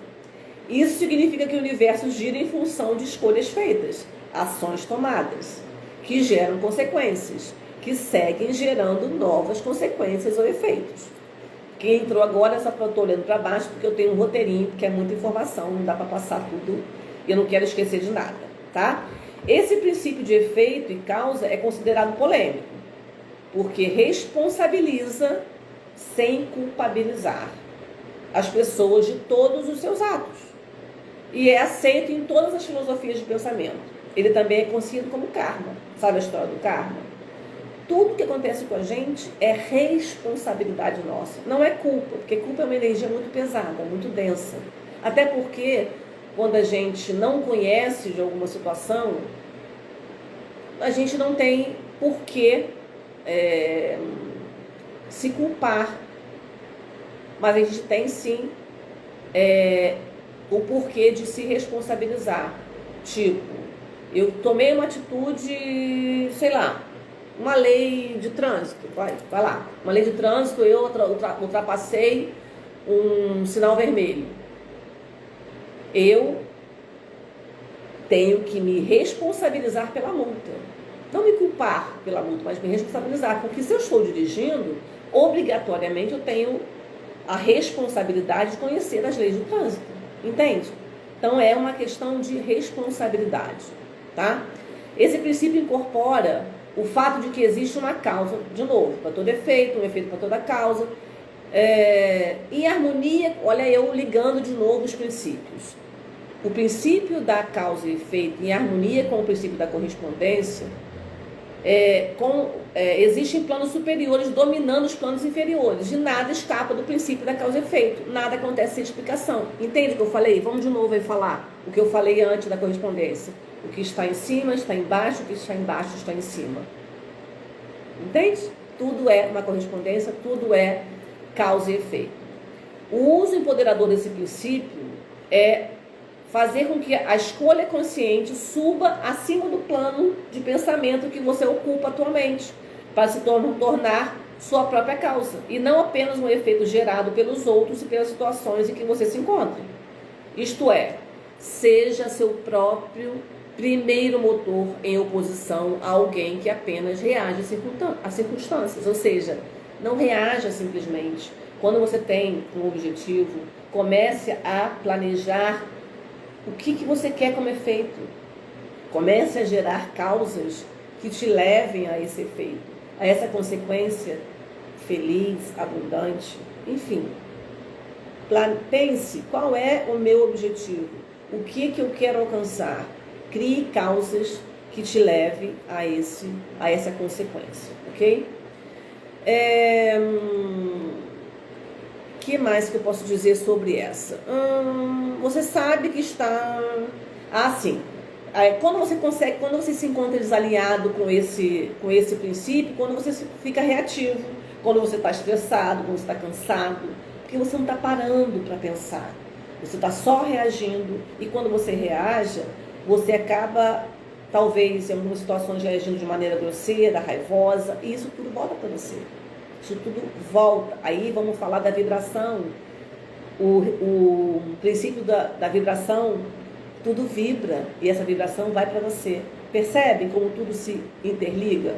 Isso significa que o universo gira em função de escolhas feitas, ações tomadas, que geram consequências, que seguem gerando novas consequências ou efeitos. Quem entrou agora, só estou olhando para baixo, porque eu tenho um roteirinho, porque é muita informação, não dá para passar tudo, e eu não quero esquecer de nada, tá? Esse princípio de efeito e causa é considerado polêmico, porque responsabiliza sem culpabilizar as pessoas de todos os seus atos. E é aceito em todas as filosofias de pensamento. Ele também é conhecido como karma. Sabe a história do karma? Tudo que acontece com a gente é responsabilidade nossa. Não é culpa, porque culpa é uma energia muito pesada, muito densa. Até porque, quando a gente não conhece de alguma situação, a gente não tem por que se culpar. Mas a gente tem sim o porquê de se responsabilizar. Tipo, eu tomei uma atitude, sei lá, uma lei de trânsito, vai lá, uma lei de trânsito, eu ultrapassei um sinal vermelho. Eu tenho que me responsabilizar pela multa. Não me culpar pela multa, mas me responsabilizar. Porque se eu estou dirigindo, obrigatoriamente eu tenho a responsabilidade de conhecer as leis do trânsito. Entende? Então é uma questão de responsabilidade, tá? Esse princípio incorpora o fato de que existe uma causa, de novo, para todo efeito, um efeito para toda causa. Em harmonia, olha eu ligando de novo os princípios. O princípio da causa e efeito em harmonia com o princípio da correspondência, existem planos superiores dominando os planos inferiores, e nada escapa do princípio da causa e efeito, nada acontece sem explicação. Entende o que eu falei? Vamos de novo aí falar o que eu falei antes da correspondência. O que está em cima está embaixo, o que está embaixo está em cima. Entende? Tudo é uma correspondência, tudo é causa e efeito. O uso empoderador desse princípio é fazer com que a escolha consciente suba acima do plano de pensamento que você ocupa atualmente, para se tornar sua própria causa, e não apenas um efeito gerado pelos outros e pelas situações em que você se encontra. Isto é, seja seu próprio primeiro motor em oposição a alguém que apenas reage às circunstâncias. Ou seja, não reaja simplesmente. Quando você tem um objetivo, comece a planejar o que você quer como efeito. Comece a gerar causas que te levem a esse efeito, a essa consequência feliz, abundante, enfim. Pense qual é o meu objetivo, o que eu quero alcançar. Crie causas que te levem a essa consequência, ok? Que mais que eu posso dizer sobre essa? Você sabe que está... sim. Quando você se encontra desalinhado com esse princípio, quando você fica reativo, quando você está estressado, quando você está cansado, porque você não está parando para pensar, você está só reagindo, e quando você reage, você acaba, talvez, em algumas situações, reagindo de maneira grosseira, raivosa, e isso tudo volta para você. Isso tudo volta. Aí vamos falar da vibração. O princípio da vibração, tudo vibra e essa vibração vai para você. Percebem como tudo se interliga?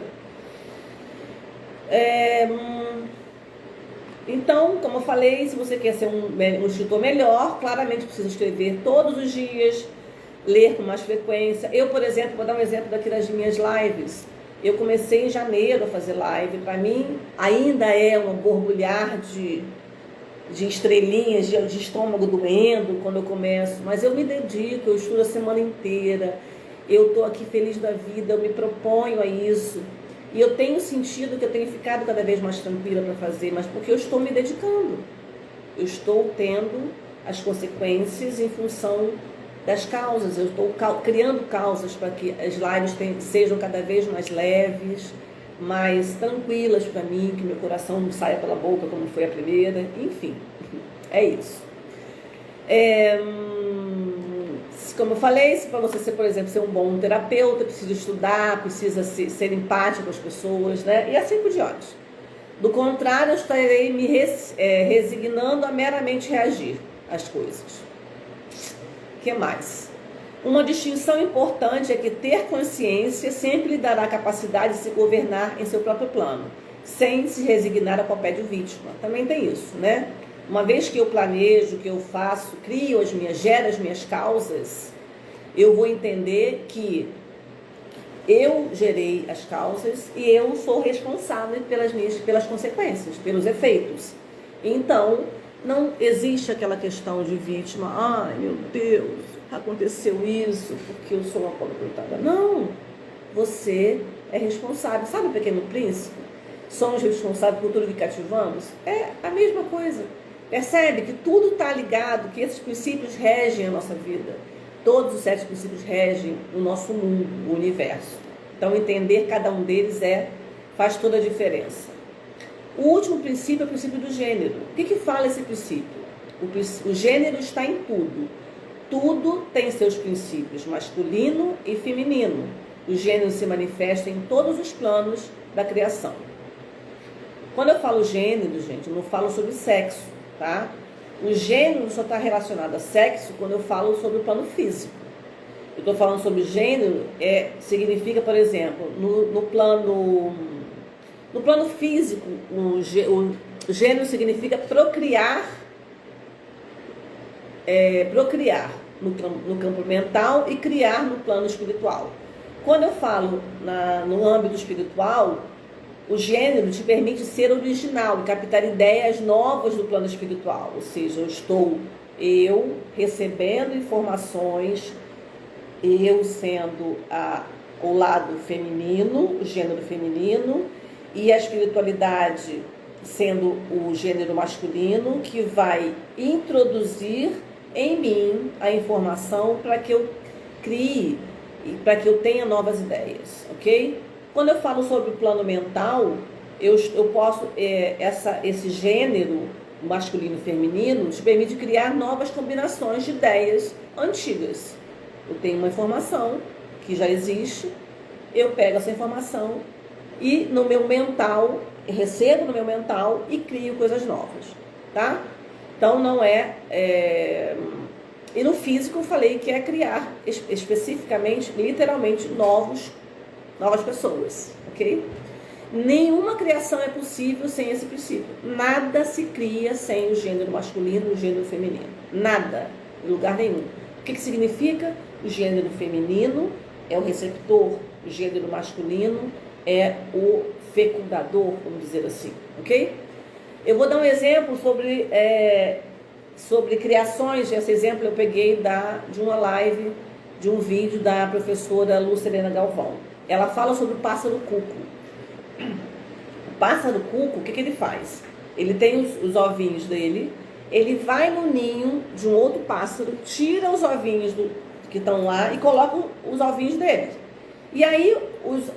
Então, como eu falei, se você quer ser um instrutor melhor, claramente precisa escrever todos os dias, ler com mais frequência. Eu, por exemplo, vou dar um exemplo daqui das minhas lives. Eu comecei em janeiro a fazer live. Para mim, ainda é um borbulhar de estrelinhas, de estômago doendo quando eu começo. Mas eu me dedico, eu estudo a semana inteira. Eu estou aqui feliz da vida, eu me proponho a isso. E eu tenho sentido que eu tenho ficado cada vez mais tranquila para fazer, mas porque eu estou me dedicando. Eu estou tendo as consequências em função das causas. Eu estou criando causas para que as lives sejam cada vez mais leves, mais tranquilas para mim, que meu coração não saia pela boca como foi a primeira. Enfim, é isso. Como eu falei, se para você ser, por exemplo, ser um bom terapeuta, precisa estudar, precisa ser empático com as pessoas, né? E assim por diante. Do contrário, eu estarei me resignando a meramente reagir às coisas. O que mais? Uma distinção importante é que ter consciência sempre lhe dará a capacidade de se governar em seu próprio plano, sem se resignar ao papel de vítima. Também tem isso, né? Uma vez que eu planejo, que eu faço, gero as minhas causas, eu vou entender que eu gerei as causas e eu sou responsável pelas consequências, pelos efeitos. Então, não existe aquela questão de vítima. Ai, meu Deus, aconteceu isso porque eu sou uma pobre coitada. Não, você é responsável. Sabe o Pequeno Príncipe? Somos responsáveis por tudo que cativamos? É a mesma coisa. Percebe que tudo está ligado, que esses princípios regem a nossa vida. Todos os 7 princípios regem o nosso mundo, o universo. Então, entender cada um deles faz toda a diferença. O último princípio é o princípio do gênero. O que fala esse princípio? O gênero está em tudo. Tudo tem seus princípios, masculino e feminino. O gênero se manifesta em todos os planos da criação. Quando eu falo gênero, gente, eu não falo sobre sexo, tá? O gênero só está relacionado a sexo quando eu falo sobre o plano físico. Eu estou falando sobre gênero, significa, por exemplo, no plano físico, o gênero significa procriar no campo mental e criar no plano espiritual. Quando eu falo no âmbito espiritual, o gênero te permite ser original e captar ideias novas do plano espiritual. Ou seja, eu recebendo informações, eu sendo o lado feminino, o gênero feminino, e a espiritualidade sendo o gênero masculino, que vai introduzir em mim a informação para que eu crie e para que eu tenha novas ideias, ok? Quando eu falo sobre o plano mental, eu posso, esse gênero masculino e feminino te permite criar novas combinações de ideias antigas. Eu tenho uma informação que já existe, eu pego essa informação e no meu mental recebo no meu mental e crio coisas novas, tá? Então não é... E no físico eu falei que é criar especificamente, literalmente, novas pessoas, ok? Nenhuma criação é possível sem esse princípio. Nada se cria sem o gênero masculino e o gênero feminino. Nada, em lugar nenhum. O que significa? O gênero feminino é o receptor, o gênero masculino é o fecundador, vamos dizer assim, ok? Eu vou dar um exemplo sobre criações. Esse exemplo eu peguei de uma live, de um vídeo da professora Lucelena Galvão. Ela fala sobre o pássaro cuco. O pássaro cuco, o que ele faz? Ele tem os ovinhos dele, ele vai no ninho de um outro pássaro, tira os ovinhos que estão lá e coloca os ovinhos dele. E aí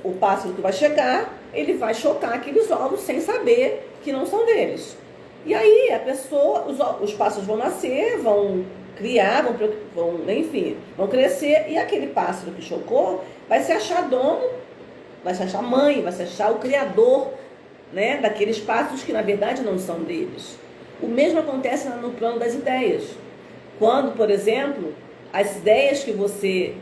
o pássaro que vai chegar, ele vai chocar aqueles ovos sem saber que não são deles. E aí a pessoa, os pássaros vão nascer, vão criar, vão crescer, e aquele pássaro que chocou vai se achar dono, vai se achar mãe, vai se achar o criador, né, daqueles pássaros que na verdade não são deles. O mesmo acontece no plano das ideias. Quando, por exemplo, as ideias que você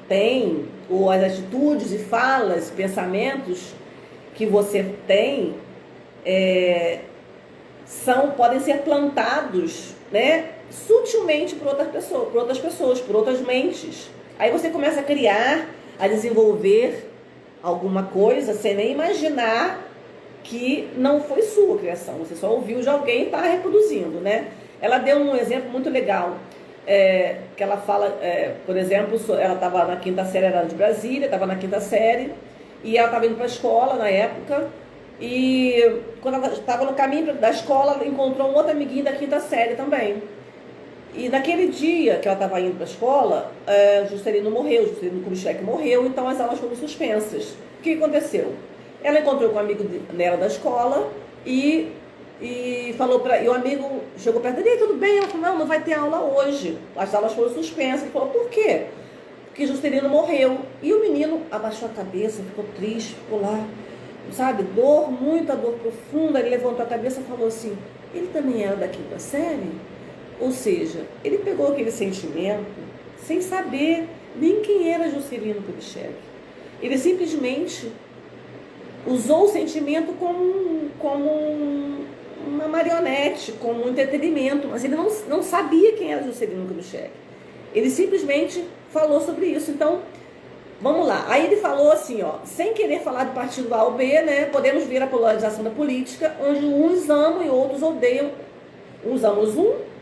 tem, ou as atitudes e falas, pensamentos que você tem, podem ser plantados, né, sutilmente por outras pessoas, por outras mentes. Aí você começa a criar, a desenvolver alguma coisa sem nem imaginar que não foi sua criação. Você só ouviu de alguém e está reproduzindo, né? Ela deu um exemplo muito legal, que ela fala, por exemplo, ela estava na quinta série, era de Brasília, estava na quinta série, e ela estava indo para a escola na época, e quando ela estava no caminho da escola, ela encontrou um outro amiguinho da quinta série também. E naquele dia que ela estava indo para a escola, Juscelino Kubitschek morreu, então as aulas foram suspensas. O que aconteceu? Ela encontrou com um amigo dela da escola e falou e o amigo chegou perto dele: tudo bem? Ela falou: não vai ter aula hoje, as aulas foram suspensas. Ele falou: por quê? Porque Juscelino morreu. E o menino abaixou a cabeça, ficou triste, ficou lá, sabe, muita dor profunda. Ele levantou a cabeça e falou assim: ele também era da quinta série? Ou seja, ele pegou aquele sentimento sem saber nem quem era Juscelino Kubitschek. Ele simplesmente usou o sentimento como uma marionete, como um entretenimento, mas ele não sabia quem era Juscelino Kubitschek. Ele simplesmente falou sobre isso. Então, vamos lá. Aí ele falou assim, sem querer falar do partido A ou B, né, podemos ver a polarização da política, onde uns amam e outros odeiam. Uns amam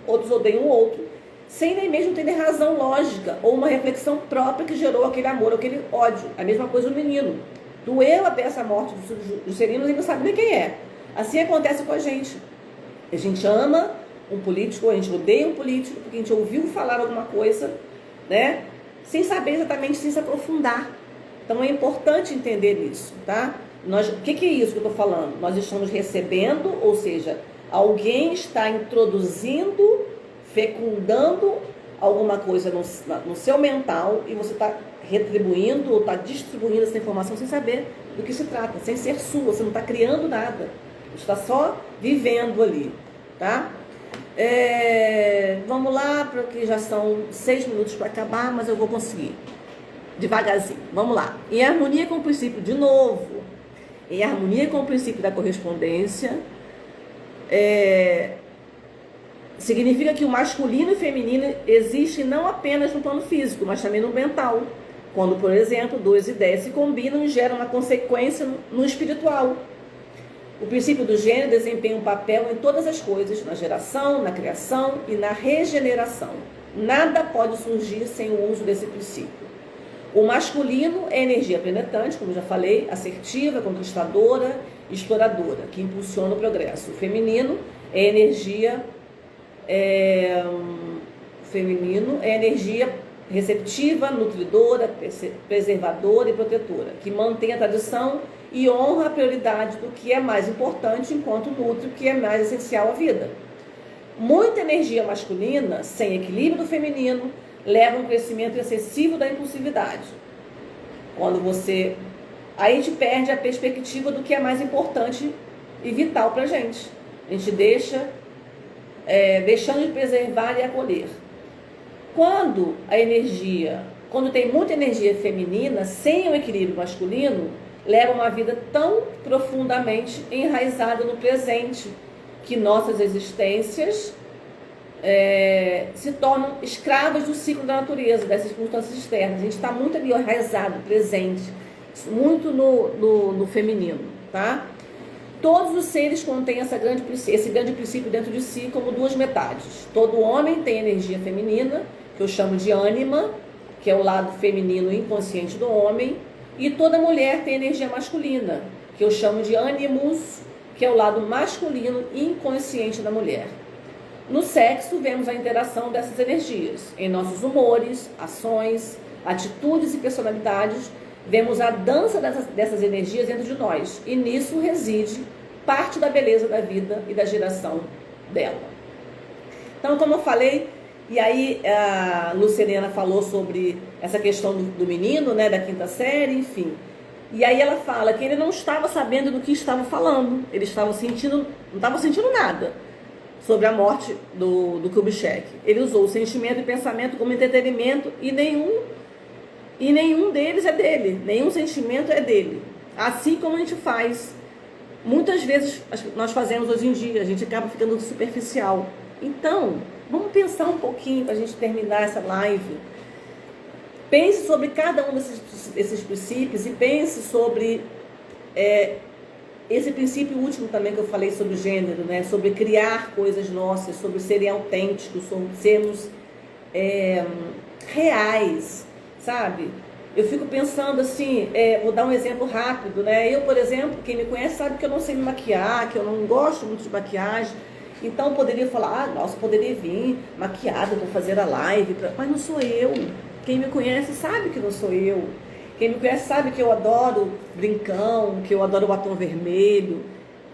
outros odeiam o outro, sem nem mesmo ter razão lógica ou uma reflexão própria que gerou aquele amor, aquele ódio. A mesma coisa do menino. Doeu a peça a morte do Juscelino e não sabe nem quem é. Assim acontece com a gente. A gente ama um político, a gente odeia um político, porque a gente ouviu falar alguma coisa, né, sem saber exatamente, sem se aprofundar. Então é importante entender isso, tá? O que é isso que eu estou falando? Nós estamos recebendo, ou seja, alguém está introduzindo, fecundando alguma coisa no seu mental e você está retribuindo ou está distribuindo essa informação sem saber do que se trata, sem ser sua. Você não está criando nada, você está só vivendo ali, tá? Vamos lá, porque já são 6 minutos para acabar, mas eu vou conseguir devagarzinho. Vamos lá. Em harmonia com o princípio, de novo, em harmonia com o princípio da correspondência, significa que o masculino e o feminino existem não apenas no plano físico, mas também no mental. Quando, por exemplo, duas ideias se combinam e geram uma consequência no espiritual. O princípio do gênero desempenha um papel em todas as coisas, na geração, na criação e na regeneração. Nada pode surgir sem o uso desse princípio. O masculino é energia penetrante, como já falei, assertiva, conquistadora, exploradora, que impulsiona o progresso. O feminino é energia receptiva, nutridora, preservadora e protetora, que mantém a tradição e honra a prioridade do que é mais importante, enquanto nutre o que é mais essencial à vida. Muita energia masculina, sem equilíbrio do feminino, leva a um crescimento excessivo da impulsividade. Quando você aí a gente perde a perspectiva do que é mais importante e vital para a gente. A gente deixando de preservar e acolher. Quando tem muita energia feminina, sem o equilíbrio masculino, leva uma vida tão profundamente enraizada no presente, que nossas existências se tornam escravas do ciclo da natureza, das circunstâncias externas. A gente está muito ali enraizado, presente, muito no feminino, tá? Todos os seres contêm esse grande princípio dentro de si como duas metades. Todo homem tem energia feminina, que eu chamo de ânima, que é o lado feminino inconsciente do homem, e toda mulher tem energia masculina, que eu chamo de ânimos, que é o lado masculino inconsciente da mulher. No sexo, vemos a interação dessas energias. Em nossos humores, ações, atitudes e personalidades, vemos a dança dessas energias dentro de nós. E nisso reside parte da beleza da vida e da geração dela. Então, como eu falei, e aí a Lucelena falou sobre essa questão do menino, né, da quinta série, enfim. E aí ela fala que ele não estava sabendo do que estava falando. Ele não estava sentindo nada sobre a morte do Kubitschek. Ele usou o sentimento e pensamento como entretenimento e nenhum deles é dele. Nenhum sentimento é dele. Assim como a gente faz. Muitas vezes nós fazemos hoje em dia. A gente acaba ficando superficial. Então, vamos pensar um pouquinho para a gente terminar essa live. Pense sobre cada um desses princípios e pense sobre esse princípio último também que eu falei sobre gênero, né? Sobre criar coisas nossas, sobre serem autênticos, sobre sermos reais, sabe? Eu fico pensando assim, vou dar um exemplo rápido, né? Eu, por exemplo, quem me conhece sabe que eu não sei me maquiar, que eu não gosto muito de maquiagem. Então eu poderia falar, nossa, poderia vir maquiada para fazer a live, mas não sou eu. Quem me conhece sabe que não sou eu. Quem me conhece sabe que eu adoro brincão, que eu adoro batom vermelho.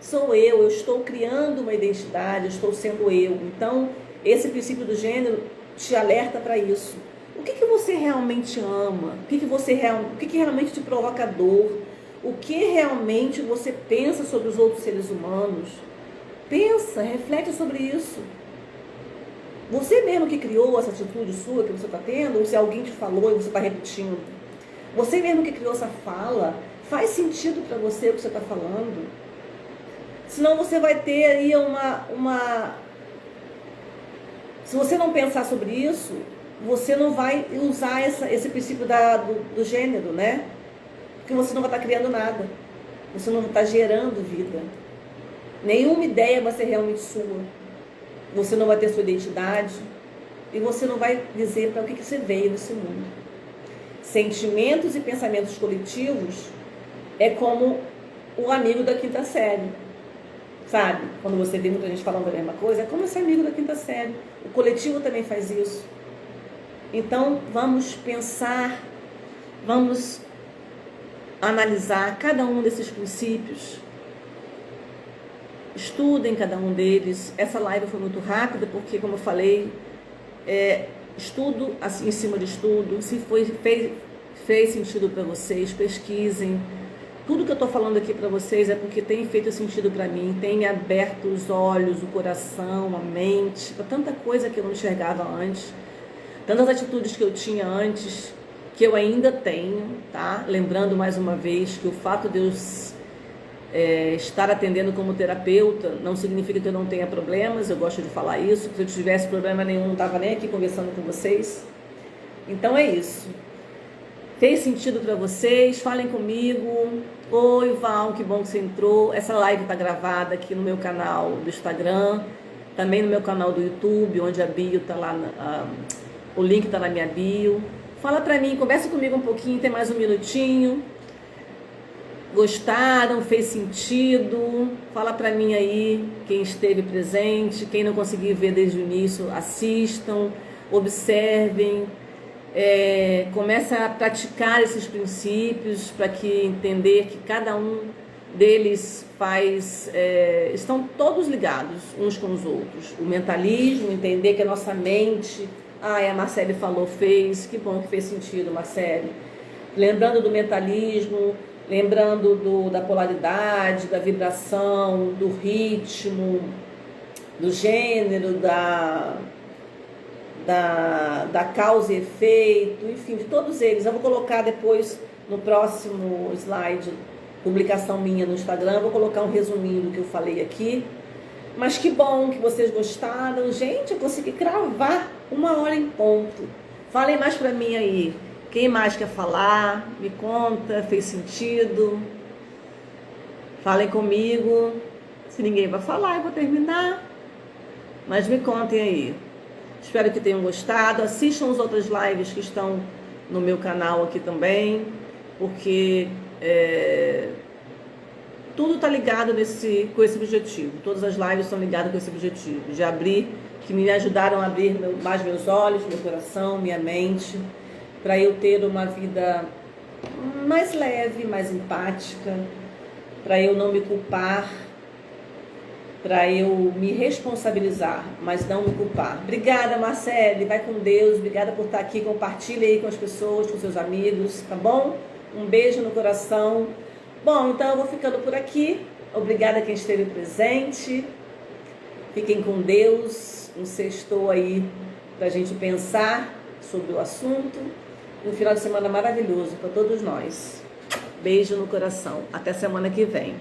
Sou eu estou criando uma identidade, eu estou sendo eu. Então, esse princípio do gênero te alerta para isso. O que você realmente ama? O que realmente te provoca dor? O que realmente você pensa sobre os outros seres humanos? Pensa, reflete sobre isso. Você mesmo que criou essa atitude sua que você está tendo, ou se alguém te falou e você está repetindo? Você mesmo que criou essa fala, faz sentido para você o que você está falando? Senão você vai ter aí Se você não pensar sobre isso, você não vai usar esse princípio do gênero, né? Porque você não vai estar criando nada. Você não vai estar gerando vida. Nenhuma ideia vai ser realmente sua. Você não vai ter sua identidade. E você não vai dizer para o que você veio nesse mundo. Sentimentos e pensamentos coletivos é como o amigo da quinta série. Sabe? Quando você vê muita gente falando a mesma coisa, é como esse amigo da quinta série. O coletivo também faz isso. Então, vamos pensar, vamos analisar cada um desses princípios. Estudem cada um deles. Essa live foi muito rápida porque, como eu falei, estudo assim, em cima de estudo. Se fez sentido para vocês, pesquisem. Tudo que eu estou falando aqui para vocês é porque tem feito sentido para mim, tem aberto os olhos, o coração, a mente, para tanta coisa que eu não enxergava antes, tantas atitudes que eu tinha antes, que eu ainda tenho, tá? Lembrando mais uma vez que o fato de eu estar atendendo como terapeuta não significa que eu não tenha problemas, eu gosto de falar isso, se eu tivesse problema nenhum, não estava nem aqui conversando com vocês. Então é isso. Fez sentido para vocês? Falem comigo. Oi, Val, que bom que você entrou. Essa live está gravada aqui no meu canal do Instagram, também no meu canal do YouTube, onde a bio está lá, o link está na minha bio. Fala para mim, conversa comigo um pouquinho, tem mais um minutinho. Gostaram? Fez sentido? Fala para mim aí, quem esteve presente, quem não conseguiu ver desde o início, assistam, observem. Começa a praticar esses princípios para que entender que cada um deles estão todos ligados uns com os outros. O mentalismo, entender que a nossa mente, a Marcele falou, que bom que fez sentido, Marcele. Lembrando do mentalismo, lembrando da polaridade, da vibração, do ritmo, do gênero, da causa e efeito, enfim, de todos eles. Eu vou colocar depois no próximo slide, publicação minha no Instagram, eu vou colocar um resuminho do que eu falei aqui. Mas que bom que vocês gostaram. Gente, eu consegui cravar 1h em ponto. Falem mais pra mim aí. Quem mais quer falar? Me conta, fez sentido? Falem comigo. Se ninguém vai falar, eu vou terminar. Mas me contem aí. Espero que tenham gostado. Assistam as outras lives que estão no meu canal aqui também, porque tudo está ligado com esse objetivo. Todas as lives estão ligadas com esse objetivo, de abrir, que me ajudaram a abrir mais meus olhos, meu coração, minha mente, para eu ter uma vida mais leve, mais empática, para eu não me culpar, para eu me responsabilizar, mas não me culpar. Obrigada, Marcele, vai com Deus, obrigada por estar aqui, compartilhe aí com as pessoas, com seus amigos, tá bom? Um beijo no coração. Bom, então eu vou ficando por aqui, obrigada a quem esteve presente, fiquem com Deus, um sextou aí pra gente pensar sobre o assunto, um final de semana maravilhoso para todos nós. Beijo no coração, até semana que vem.